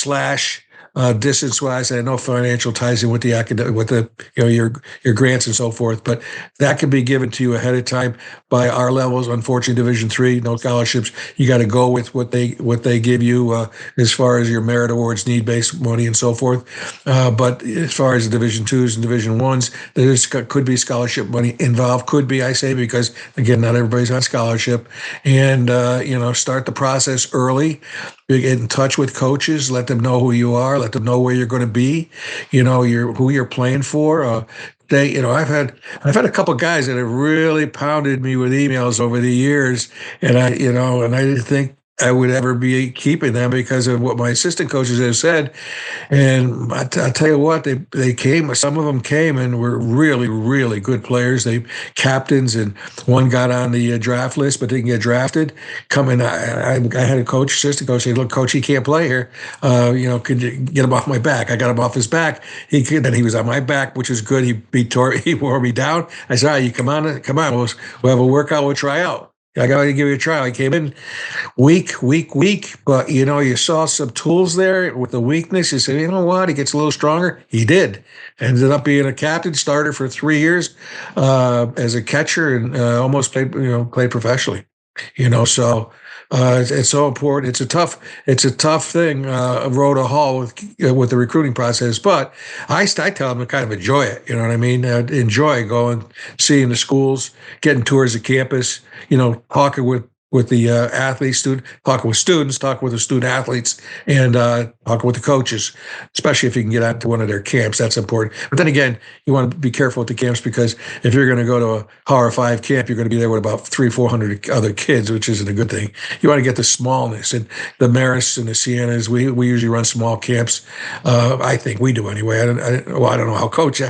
distance wise. I know financial ties in with the academic, with the your grants and so forth, but that can be given to you ahead of time by our levels. Unfortunately, Division III, no scholarships. You got to go with what they give you as far as your merit awards, need based money, and so forth. But as far as the Division IIs and Division Is, could be scholarship money involved. Could be, I say, because again, not everybody's on scholarship, and start the process early. You get in touch with coaches, let them know who you are, let them know where you're going to be, who you're playing for. I've had a couple of guys that have really pounded me with emails over the years, and I didn't think I would ever be keeping them because of what my assistant coaches have said. And I'll tell you what, they came, some of them came and were really, really good players. They captains, and one got on the draft list but didn't get drafted. I had a assistant coach say, "Look, coach, he can't play here. Could you get him off my back?" I got him off his back. He was on my back, which was good. He wore me down. I said, "All right, you come on. We'll have a workout. We'll try out." I got to give you a try. I came in weak, but you saw some tools there with the weakness. You said, you know what? He gets a little stronger. He did. Ended up being a captain, starter for 3 years as a catcher, and almost played professionally. So it's so important. It's a tough thing, road to haul with the recruiting process. But I tell them to kind of enjoy it. You know what I mean? Enjoy going, seeing the schools, getting tours of campus. Talking with the athletes, talking with students, talking with the student athletes, and talking with the coaches, especially if you can get out to one of their camps. That's important. But then again, you want to be careful with the camps, because if you're going to go to a Power 5 camp, you're going to be there with about 300-400 other kids, which isn't a good thing. You want to get the smallness, and the Marist and the Sienas. We usually run small camps. I think we do anyway. I don't know how Coach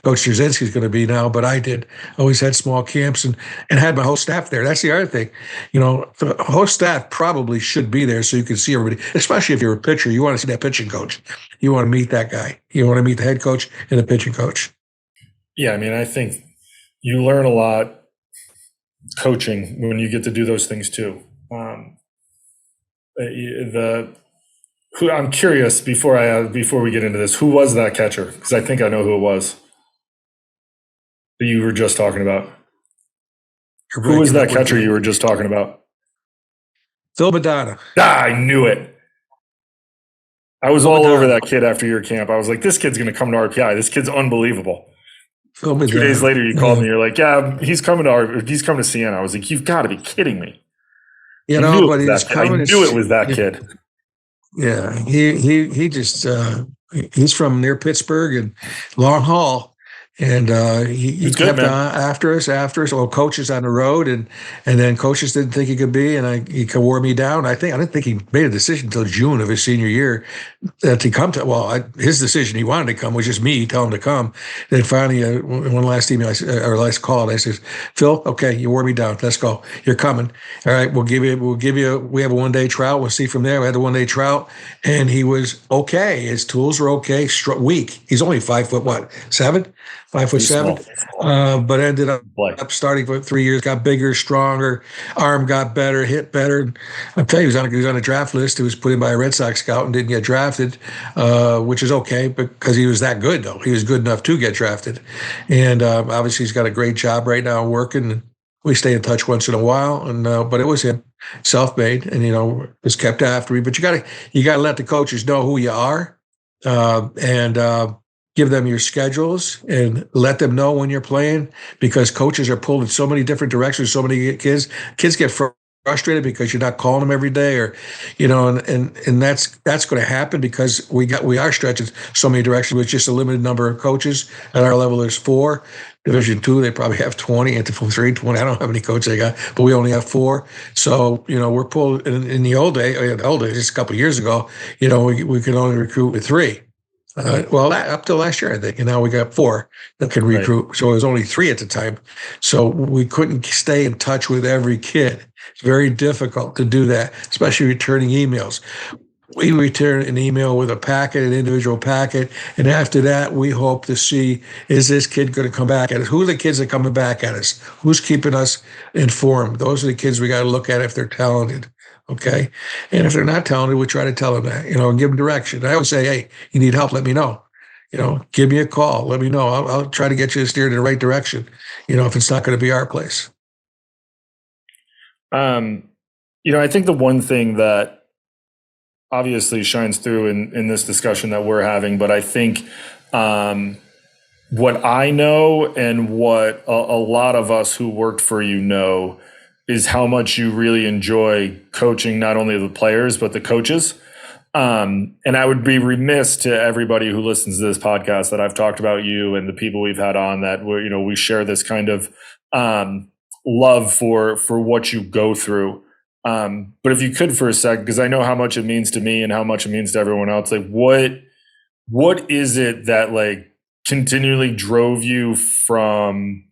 Jasinski is going to be now, but I did. Always had small camps and had my whole staff there. That's the other thing. The whole staff probably should be there so you can see everybody, especially if you're a pitcher. You want to see that pitching coach. You want to meet that guy. You want to meet the head coach and the pitching coach. Yeah, I mean, I think you learn a lot coaching when you get to do those things too. I'm curious, before we get into this, who was that catcher? Because I think I know who it was that you were just talking about. Who was that catcher you were just talking about? Phil Madonna. I knew it. I was all over that kid after your camp. I was like, this kid's going to come to RPI. This kid's unbelievable. 2 days later, you called me. You're like, yeah, he's coming to Siena. I was like, you've got to be kidding me. But I knew it was that kid. Yeah, he just he's from near Pittsburgh and Long Haul. And he It's good, kept man. on after us. Well, coaches on the road, and then coaches didn't think he could be, and he wore me down. I didn't think he made a decision until June of his senior year to come to. Well, his decision, he wanted to come, was just me telling him to come. Then finally, one last email or last call, I said, "Phil, okay, you wore me down. Let's go. You're coming. All right, we'll give you. We have a 1-day trial. We'll see from there. We had the 1-day trial, and he was okay. His tools were okay. Weak. He's only 5 foot what 7, 5'7", but ended up starting for 3 years, got bigger, stronger, arm got better, hit better. I'll tell you, he was on a draft list. He was put in by a Red Sox scout and didn't get drafted, which is okay because he was that good, though. He was good enough to get drafted. And obviously he's got a great job right now working. We stay in touch once in a while, and but it was him, self-made, and was kept after me. But you gotta let the coaches know who you are, and give them your schedules and let them know when you're playing, because coaches are pulled in so many different directions. So many kids get frustrated because you're not calling them every day, or and that's going to happen because we are stretching so many directions with just a limited number of coaches. At our level, there's 4. Division II, they probably have 20. At Division 3, 20. I don't know how many coaches they got, but we only have 4. So we're pulled in the old days, just a couple of years ago. We could only recruit with 3. Up till last year, I think, and now we got 4 that can recruit. Right. So it was only 3 at the time. So we couldn't stay in touch with every kid. It's very difficult to do that, especially returning emails. We return an email with an individual packet, and after that, we hope to see, is this kid going to come back at us? Who are the kids that are coming back at us? Who's keeping us informed? Those are the kids we got to look at if they're talented. Okay. And if they're not talented, we try to tell them that, and give them direction. I always say, hey, you need help, let me know. Give me a call. Let me know. I'll try to get you steered in the right direction, if it's not going to be our place. I think the one thing that obviously shines through in this discussion that we're having, but I think what I know and what a lot of us who worked for you know is how much you really enjoy coaching not only the players, but the coaches. And I would be remiss to everybody who listens to this podcast that I've talked about you and the people we've had on that we share this kind of love for what you go through. But if you could for a second, because I know how much it means to me and how much it means to everyone else, like what is it that like continually drove you from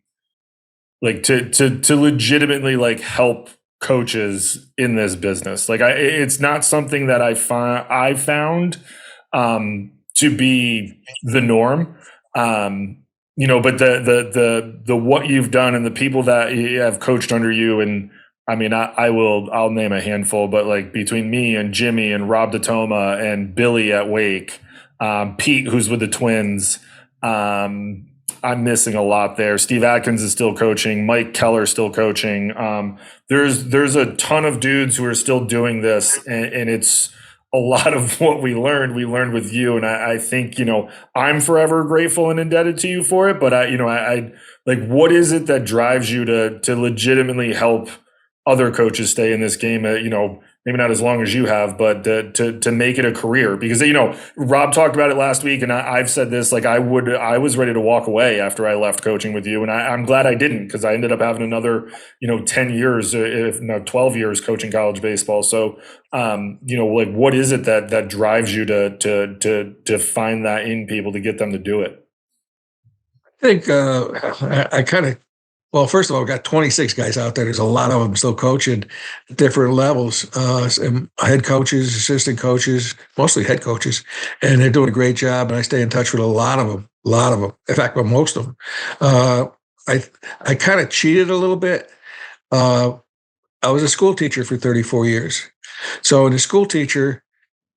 like to legitimately like help coaches in this business? Like it's not something that I found to be the norm. But the what you've done and the people that have coached under you, and I mean, I'll name a handful, but like between me and Jimmy and Rob DeToma and Billy at Wake, Pete, who's with the Twins, I'm missing a lot there. Steve Atkins is still coaching. Mike Keller still coaching. There's a ton of dudes who are still doing this, and it's a lot of what we learned with you. And I think, I'm forever grateful and indebted to you for it. But I like, what is it that drives you to legitimately help other coaches stay in this game, maybe not as long as you have, but to make it a career? Because, Rob talked about it last week, and I've said this, like I was ready to walk away after I left coaching with you. And I'm glad I didn't, because I ended up having another, 10 years, if not 12 years coaching college baseball. So, like, what is it that drives you to find that in people to get them to do it? I think I kind of, well, first of all, we've got 26 guys out there. There's a lot of them still coaching at different levels. Head coaches, assistant coaches, mostly head coaches, and they're doing a great job. And I stay in touch with a lot of them. In fact, well, most of them. I kind of cheated a little bit. I was a school teacher for 34 years. So in a school teacher,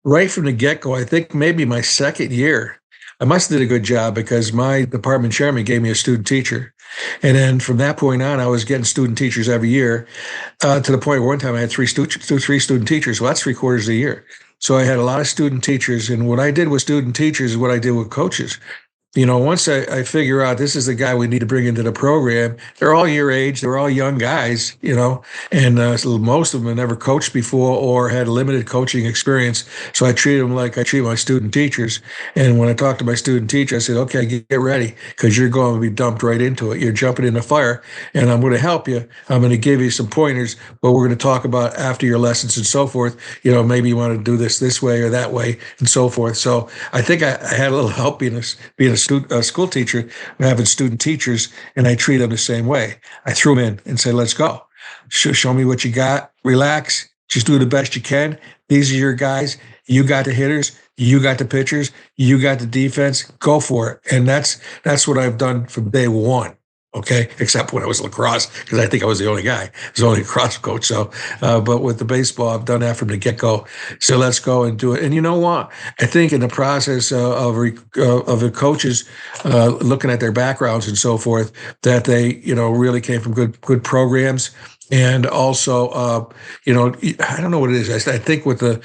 right from the get-go, I think maybe my second year, I must have did a good job because my department chairman gave me a student teacher. And then from that point on, I was getting student teachers every year, to the point where one time I had three student teachers. Well, that's 3/4 of the year. So I had a lot of student teachers. And what I did with student teachers is what I did with coaches. once I figure out this is the guy we need to bring into the program, they're all your age, they're all young guys, and so most of them have never coached before or had limited coaching experience. So I treat them like I treat my student teachers. And when I talk to my student teacher, I said, okay, get ready because you're going to be dumped right into it. You're jumping in the fire, and I'm going to help you. I'm going to give you some pointers, what we're going to talk about after your lessons and so forth. Maybe you want to do this way or that way and so forth. So I think I had a little help being a school teacher, having student teachers, and I treat them the same way. I threw them in and said, let's go. Show me what you got. Relax. Just do the best you can. These are your guys. You got the hitters. You got the pitchers. You got the defense. Go for it. And that's what I've done from day one. Okay, except when I was lacrosse, because I think I was the only guy. I was only a cross coach. So, but with the baseball, I've done that from the get go. So let's go and do it. And you know what? I think in the process of the coaches looking at their backgrounds and so forth, that they really came from good programs. And also, I don't know what it is. I think there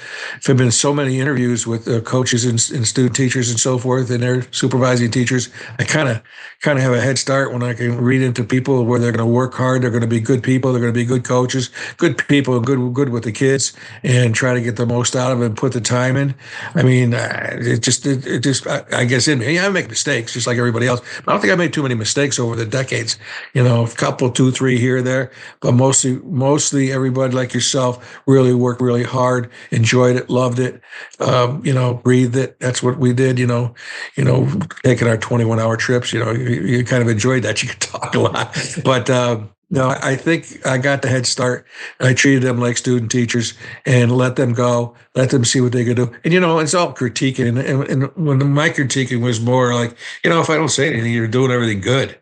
have been so many interviews with coaches and student teachers and so forth, and their supervising teachers. I kind of have a head start when I can read into people where they're going to work hard, they're going to be good people, they're going to be good coaches, good people, good with the kids, and try to get the most out of it and put the time in. I mean, I guess in me, I make mistakes just like everybody else. But I don't think I made too many mistakes over the decades. A couple, 2, 3 here or there, but mostly everybody like yourself really worked really hard, enjoyed it, loved it, breathed it. That's what we did, taking our 21-hour trips, you kind of enjoyed that. You could talk a lot, but, no, I think I got the head start. I treated them like student teachers and let them go, let them see what they could do. And, it's all critiquing. And when my critiquing was more like, if I don't say anything, you're doing everything good.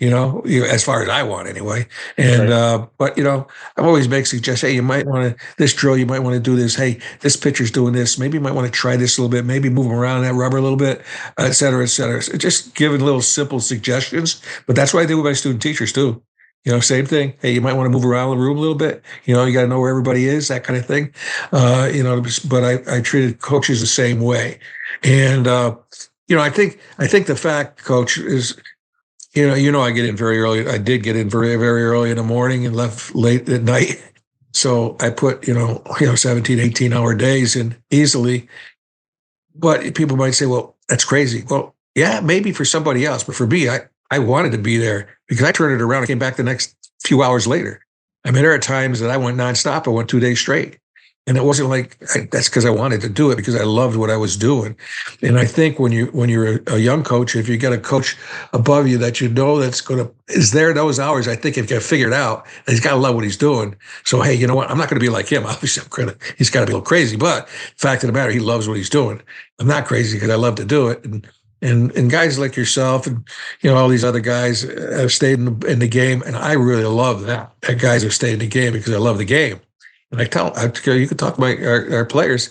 As far as I want anyway. And, right. But, I always make suggestions. Hey, you might want to, this drill, you might want to do this. Hey, this pitcher's doing this. Maybe you might want to try this a little bit, maybe move around that rubber a little bit, et cetera, et cetera. So just giving little simple suggestions. But that's what I do with my student teachers too. Same thing. Hey, you might want to move around the room a little bit. You got to know where everybody is, that kind of thing. But I treated coaches the same way. And, I think the fact, Coach, is, I get in very early. I did get in very, very early in the morning and left late at night. So I put, 17, 18-hour days in easily. But people might say, well, that's crazy. Well, yeah, maybe for somebody else. But for me, I wanted to be there because I turned it around and came back the next few hours later. I mean, there are times that I went nonstop. I went 2 days straight. And it wasn't like that's because I wanted to do it, because I loved what I was doing. And I think when you're a young coach, if you get a coach above you that is there those hours, I think if you figure it out, he's got to love what he's doing. So, hey, you know what? I'm not going to be like him. Obviously, he's got to be a little crazy, but the fact of the matter, he loves what he's doing. I'm not crazy because I love to do it. And guys like yourself and, all these other guys have stayed in the game. And I really love that guys have stayed in the game because I love the game. And you can talk about our players,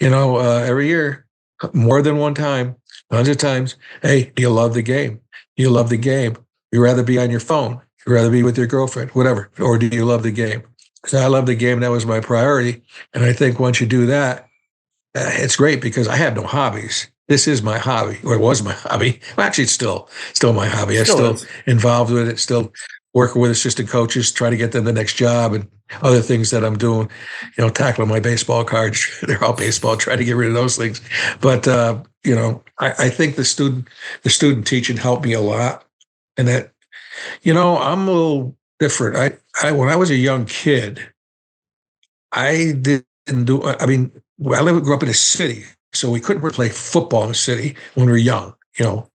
every year, more than one time, hundreds of times. Hey, do you love the game? You love the game. You'd rather be on your phone. You'd rather be with your girlfriend, whatever. Or do you love the game? Because I love the game. That was my priority. And I think once you do that, it's great because I have no hobbies. This is my hobby, or it was my hobby. Well, actually, it's still my hobby. I'm still involved with it, still working with assistant coaches, trying to get them the next job and other things that I'm doing, tackling my baseball cards. They're all baseball, trying to get rid of those things. But, I think the student teaching helped me a lot. And that, I'm a little different. I when I was a young kid, I grew up in a city. So we couldn't play football in the city when we were young,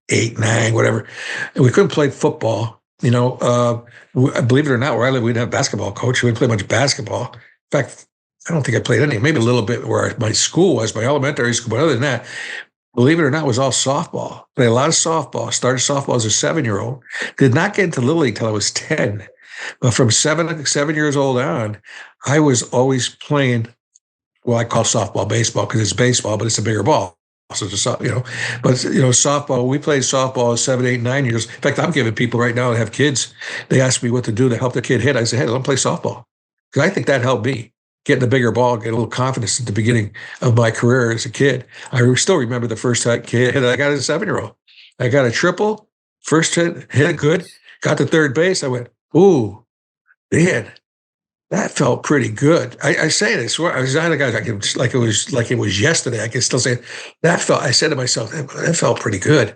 8, 9, whatever. And we couldn't play football. Believe it or not, where I live, we didn't have a basketball coach. We didn't play much basketball. In fact, I don't think I played any, maybe a little bit where my school was, my elementary school. But other than that, believe it or not, it was all softball. Played a lot of softball. Started softball as a 7-year-old. Did not get into Little League until I was 10. But from 7 years old on, I was always playing, well, I call softball baseball because it's baseball, but it's a bigger ball. So it's softball, we played softball at 7, 8, 9 years. In fact, I'm giving people right now that have kids, they ask me what to do to help their kid hit. I say, hey, let them play softball. Because I think that helped me get the bigger ball, get a little confidence at the beginning of my career as a kid. I still remember the first kid hit I got as a 7-year-old. I got a triple. First hit it good. Got to third base. I went, ooh, man, that felt pretty good. I say it. I swear, I was not a guy like it was yesterday. I can still say it. That felt. I said to myself, that felt pretty good.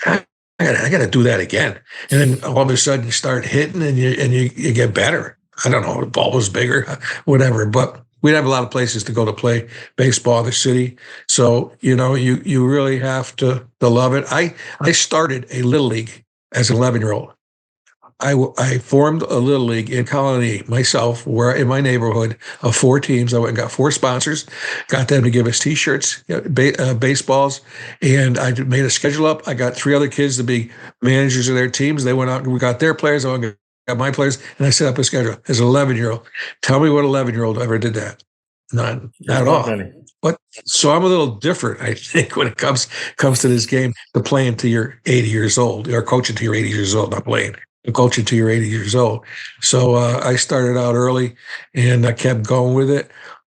I, I got to do that again. And then all of a sudden, you start hitting, and you get better. I don't know. The ball was bigger, whatever. But we'd have a lot of places to go to play baseball in the city. So you really have to love it. I started a little league as an 11-year-old. I formed a little league in Colony myself, where in my neighborhood of 4 teams. I went and got 4 sponsors, got them to give us T-shirts, baseballs, and I made a schedule up. I got 3 other kids to be managers of their teams. They went out and we got their players. I went and got my players, and I set up a schedule as an 11-year-old. Tell me what 11-year-old ever did that? None, not at all. But so I'm a little different, I think, when it comes to this game, to playing to your 80 years old, or coaching to your 80 years old, not playing. Coach it to you're 80 years old. So I started out early, and I kept going with it.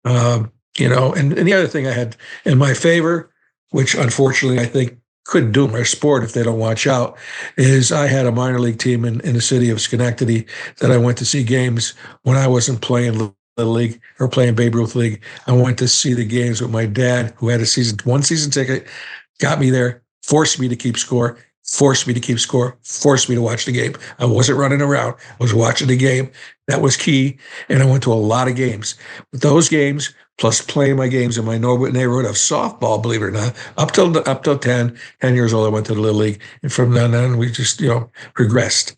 And the other thing I had in my favor, which unfortunately I think could doom our sport if they don't watch out, is I had a minor league team in the city of Schenectady that I went to see games when I wasn't playing Little League or playing Babe Ruth League. I went to see the games with my dad, who had one season ticket, got me there, forced me to keep score, forced me to watch the game. I wasn't running around. I was watching the game. That was key. And I went to a lot of games. But those games, plus playing my games in my neighborhood of softball, believe it or not, up till 10 years old, I went to the Little League. And from then on, we just, progressed.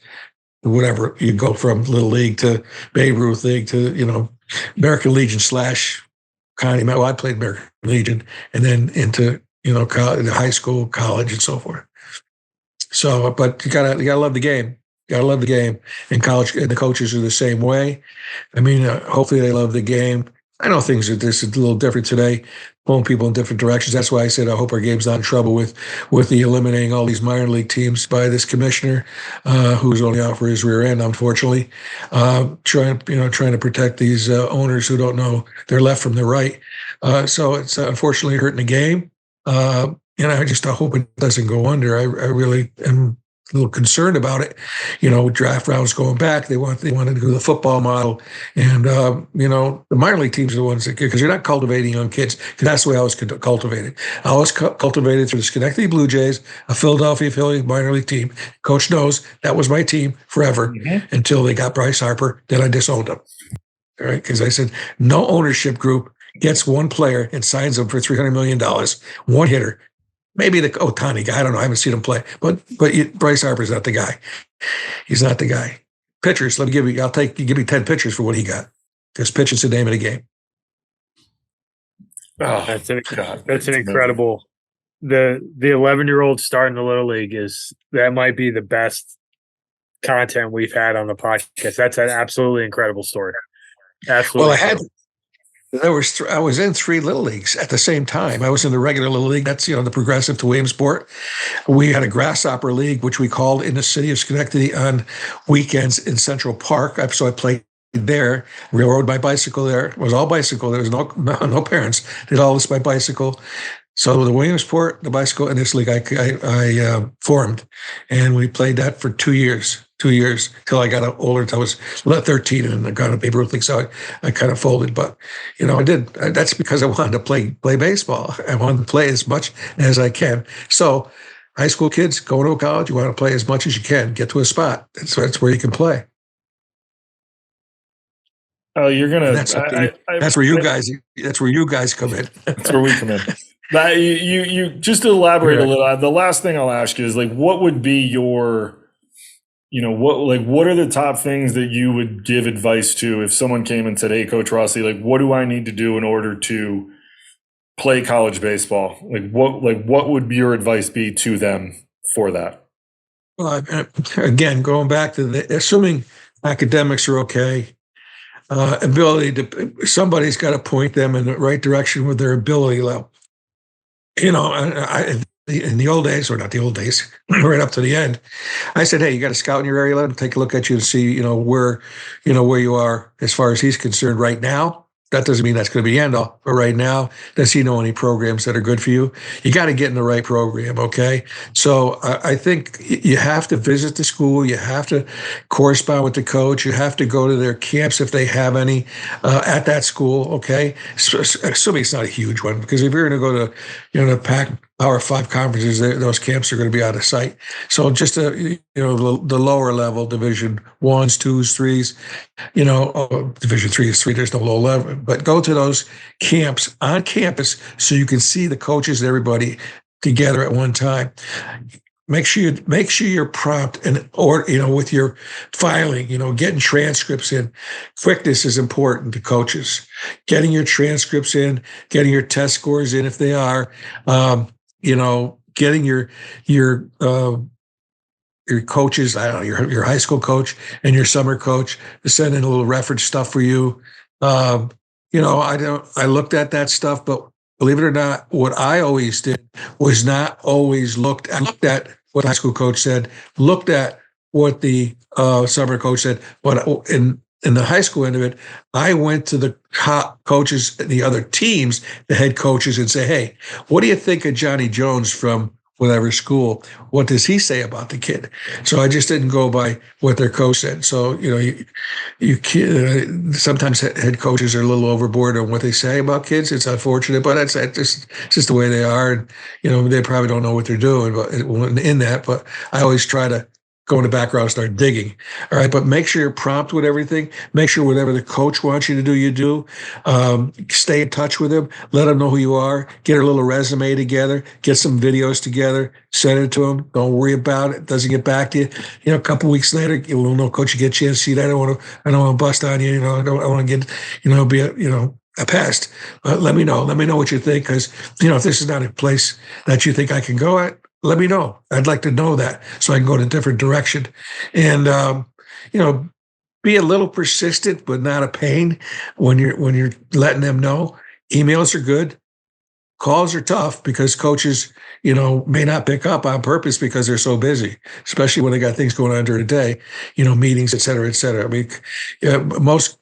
Whatever, you go from Little League to Babe Ruth League to, American Legion / Connie. Well, I played American Legion, and then into, high school, college, and so forth. So, but you gotta love the game. You gotta love the game. And college, and the coaches are the same way. I mean, hopefully they love the game. I know things are this is a little different today, pulling people in different directions. That's why I said I hope our game's not in trouble with the eliminating all these minor league teams by this commissioner, who's only out for his rear end, unfortunately. Trying to protect these owners who don't know their left from their right. So it's unfortunately hurting the game. And I just hope it doesn't go under. I really am a little concerned about it. Draft rounds going back. They want to do the football model, and the minor league teams are the ones that, because you're not cultivating young kids. Because that's the way I was cultivated. I was cultivated through the Schenectady Blue Jays, a Philadelphia Phillies minor league team. Coach knows that was my team forever until they got Bryce Harper. Then I disowned them. All right, because I said no ownership group gets one player and signs them for $300 million, one hitter. Maybe the Otani guy. I don't know. I haven't seen him play. But Bryce Harper's not the guy. He's not the guy. Pitchers. Give me 10 pitchers for what he got. Because pitching's the name of the game. Oh, that's an incredible. The 11-year-old starting the Little League that might be the best content we've had on the podcast. That's an absolutely incredible story. Absolutely. Well, I was in 3 little leagues at the same time. I was in the regular little league. That's, the progressive to Williamsport. We had a grasshopper league, which we called in the city of Schenectady on weekends in Central Park. So I played there, rode my bicycle there. It was all bicycle. There was no parents. Did all this by bicycle. So the Williamsport, the bicycle, and this league I formed, and we played that for 2 years. 2 years till I got older. Until I was 13, and I got a Babe Ruth League, so I kind of folded. But I did. That's because I wanted to play baseball. I wanted to play as much as I can. So, high school kids going to college, you want to play as much as you can. Get to a spot. That's where you can play. Oh, you're gonna. That's where you guys. That's where you guys come in. That's where we come in. You just to elaborate a little. The last thing I'll ask you is what would be your what are the top things that you would give advice to if someone came and said, "Hey, Coach Rossi, what do I need to do in order to play college baseball?" What would your advice be to them for that? Well, again, going back to assuming academics are okay, ability to somebody's got to point them in the right direction with their ability level. In the old days, or not the old days, right up to the end, I said, "Hey, you got a scout in your area? Let him take a look at you and see, where you are as far as he's concerned right now. that doesn't mean that's going to be the end all. But right now, does he know any programs that are good for you? You got to get in the right program, okay? So I think you have to visit the school. You have to correspond with the coach. You have to go to their camps if they have any at that school, okay? Assuming it's not a huge one, because if you're going to go to, the Power 5 conferences, those camps are going to be out of sight. So just the lower level, Division 1s, 2s, 3s, Division 3 is 3, there's no low level, but go to those camps on campus so you can see the coaches and everybody together at one time. Make sure you're prompt with your filing, getting transcripts in. Quickness is important to coaches. Getting your transcripts in, getting your test scores in if they are, getting your coaches, I don't know, your high school coach and your summer coach to send in a little reference stuff for you. I looked at that stuff, but believe it or not, what I always did was not always looked at what the high school coach said, looked at what the summer coach said, but in the high school end of it, I went to the coaches, the other teams, the head coaches, and say, hey, what do you think of Johnny Jones from whatever school? What does he say about the kid? So I just didn't go by what their coach said. So, sometimes head coaches are a little overboard on what they say about kids. It's unfortunate, but it's just the way they are. And, they probably don't know what they're doing but I always try to go in the background and start digging. All right. But make sure you're prompt with everything. Make sure whatever the coach wants you to do, you do. Stay in touch with him. Let him know who you are. Get a little resume together. Get some videos together. Send it to him. Don't worry about it. Doesn't get back to you. A couple of weeks later, you will know, coach, you get a chance to see that. I don't want to bust on you. I don't want to get, be a pest. But let me know. Let me know what you think. Because, if this is not a place that you think I can go at, let me know. I'd like to know that so I can go in a different direction. And, be a little persistent, but not a pain when you're letting them know. Emails are good. Calls are tough because coaches, may not pick up on purpose because they're so busy, especially when they got things going on during the day, meetings, et cetera, et cetera. I mean, most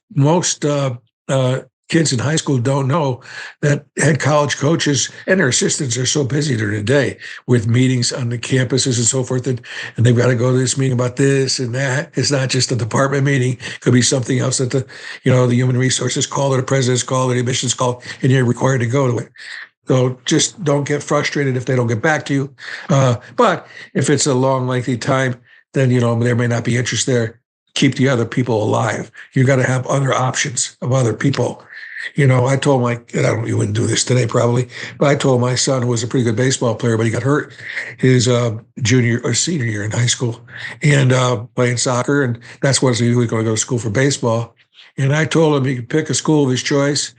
kids in high school don't know that head college coaches and their assistants are so busy during the day with meetings on the campuses and so forth. And they've got to go to this meeting about this and that. It's not just a department meeting. It could be something else that the human resources call or the president's call or the admissions call, and you're required to go to it. So just don't get frustrated if they don't get back to you. But if it's a long, lengthy time, then, there may not be interest there. Keep the other people alive. You got to have other options of other people. I told you wouldn't do this today probably, but I told my son, who was a pretty good baseball player, but he got hurt his junior or senior year in high school and playing soccer. And that's what he was going to go to school for baseball. And I told him he could pick a school of his choice,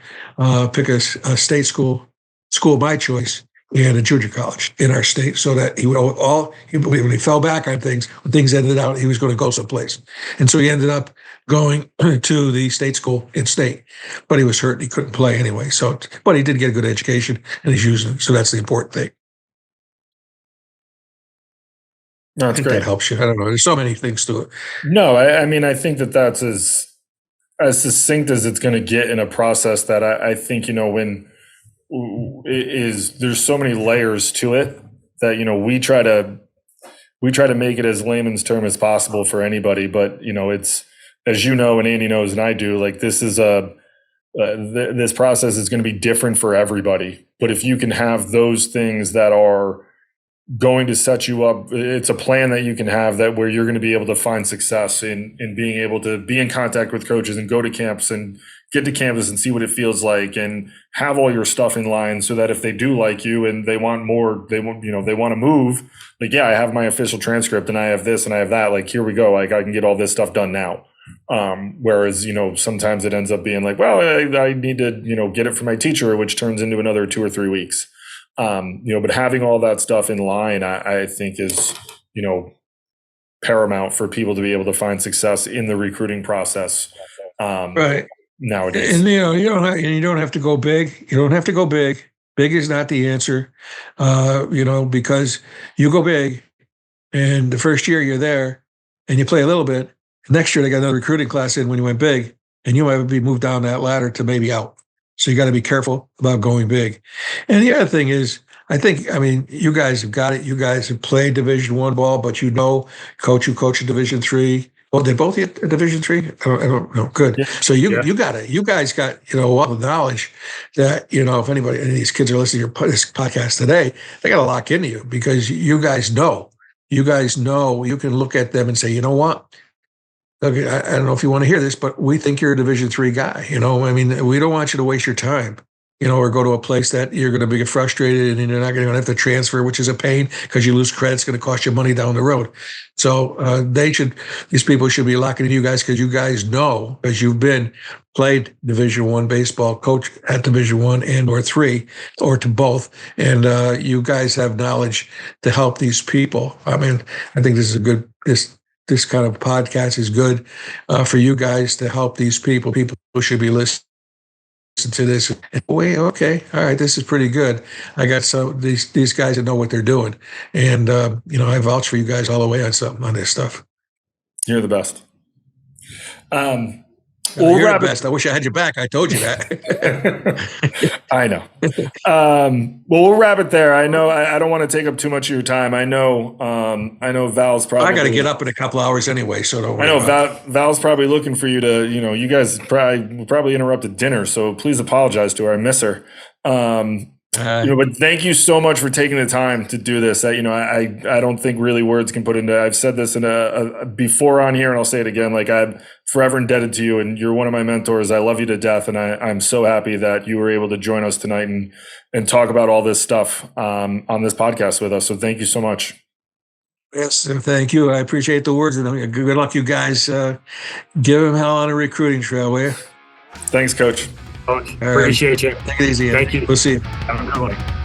pick a state school of my choice, and a junior college in our state, so that he would when he fell back on things, when things ended out, he was going to go someplace. And so he ended up going to the state school in state, but he was hurt and he couldn't play anyway. So, but he did get a good education and he's using it. So that's the important thing. No, that's great. That helps you. I don't know. There's so many things to it. No, I mean, I think that's as succinct as it's going to get in a process that I think, when there's so many layers to it that, we try to make it as layman's term as possible for anybody. But, it's, as and Andy knows, and I do, like, this is this process is going to be different for everybody. But if you can have those things that are going to set you up, it's a plan that you can have that where you're going to be able to find success in being able to be in contact with coaches and go to camps and get to campus and see what it feels like and have all your stuff in line so that if they do like you and they want more, they want to move, like, yeah, I have my official transcript and I have this and I have that, like, here we go. Like, I can get all this stuff done now. Whereas, sometimes it ends up being like, well, I need to, get it from my teacher, which turns into another 2 or 3 weeks. But having all that stuff in line, I think is, paramount for people to be able to find success in the recruiting process. Right. Nowadays. And, you don't have to go big. You don't have to go big. Big is not the answer, because you go big and the first year you're there and you play a little bit. Next year, they got another recruiting class in when you went big and you might be moved down that ladder to maybe out. So you got to be careful about going big. And the other thing is, I mean, you guys have got it. You guys have played Division I ball, but coach who coached Division III. Well, they both hit Division III. I don't know. Good. Yeah. So you got it. You guys got a lot of knowledge that if any of these kids are listening to this podcast today, they got to lock into you because you guys know. You guys know. You can look at them and say, you know what? Okay, I don't know if you want to hear this, but we think you're a Division III guy. I mean, we don't want you to waste your time. Or go to a place that you're going to be frustrated and you're not going to have to transfer, which is a pain because you lose credit. It's going to cost you money down the road. So these people should be locking into you guys because you guys know, because you've played Division I baseball, coach at Division I and or III, or to both, and you guys have knowledge to help these people. I mean, I think this is a good this kind of podcast is good for you guys to help these people. People who should be listening to this. Wait, okay, all right, this is pretty good. I got these guys that know what they're doing, and I vouch for you guys all the way on this stuff. You're the best. You're the best. I wish I had your back. I told you that. I know. Well, we'll wrap it there. I know I don't want to take up too much of your time. I know Val's probably. I got to get up in a couple hours anyway, so don't worry. I know Val's probably looking for you to. You guys probably interrupted dinner, so please apologize to her. I miss her. But thank you so much for taking the time to do this. I don't think really words can put into. I've said this before on here, and I'll say it again. Like, I'm forever indebted to you, and you're one of my mentors. I love you to death, and I'm so happy that you were able to join us tonight and talk about all this stuff on this podcast with us. So thank you so much. Yes, and thank you. I appreciate the words, and good luck, you guys. Give him hell on a recruiting trail, will you? Thanks, Coach. Appreciate you. Take it easy. Thank you. We'll see you. Have a good one.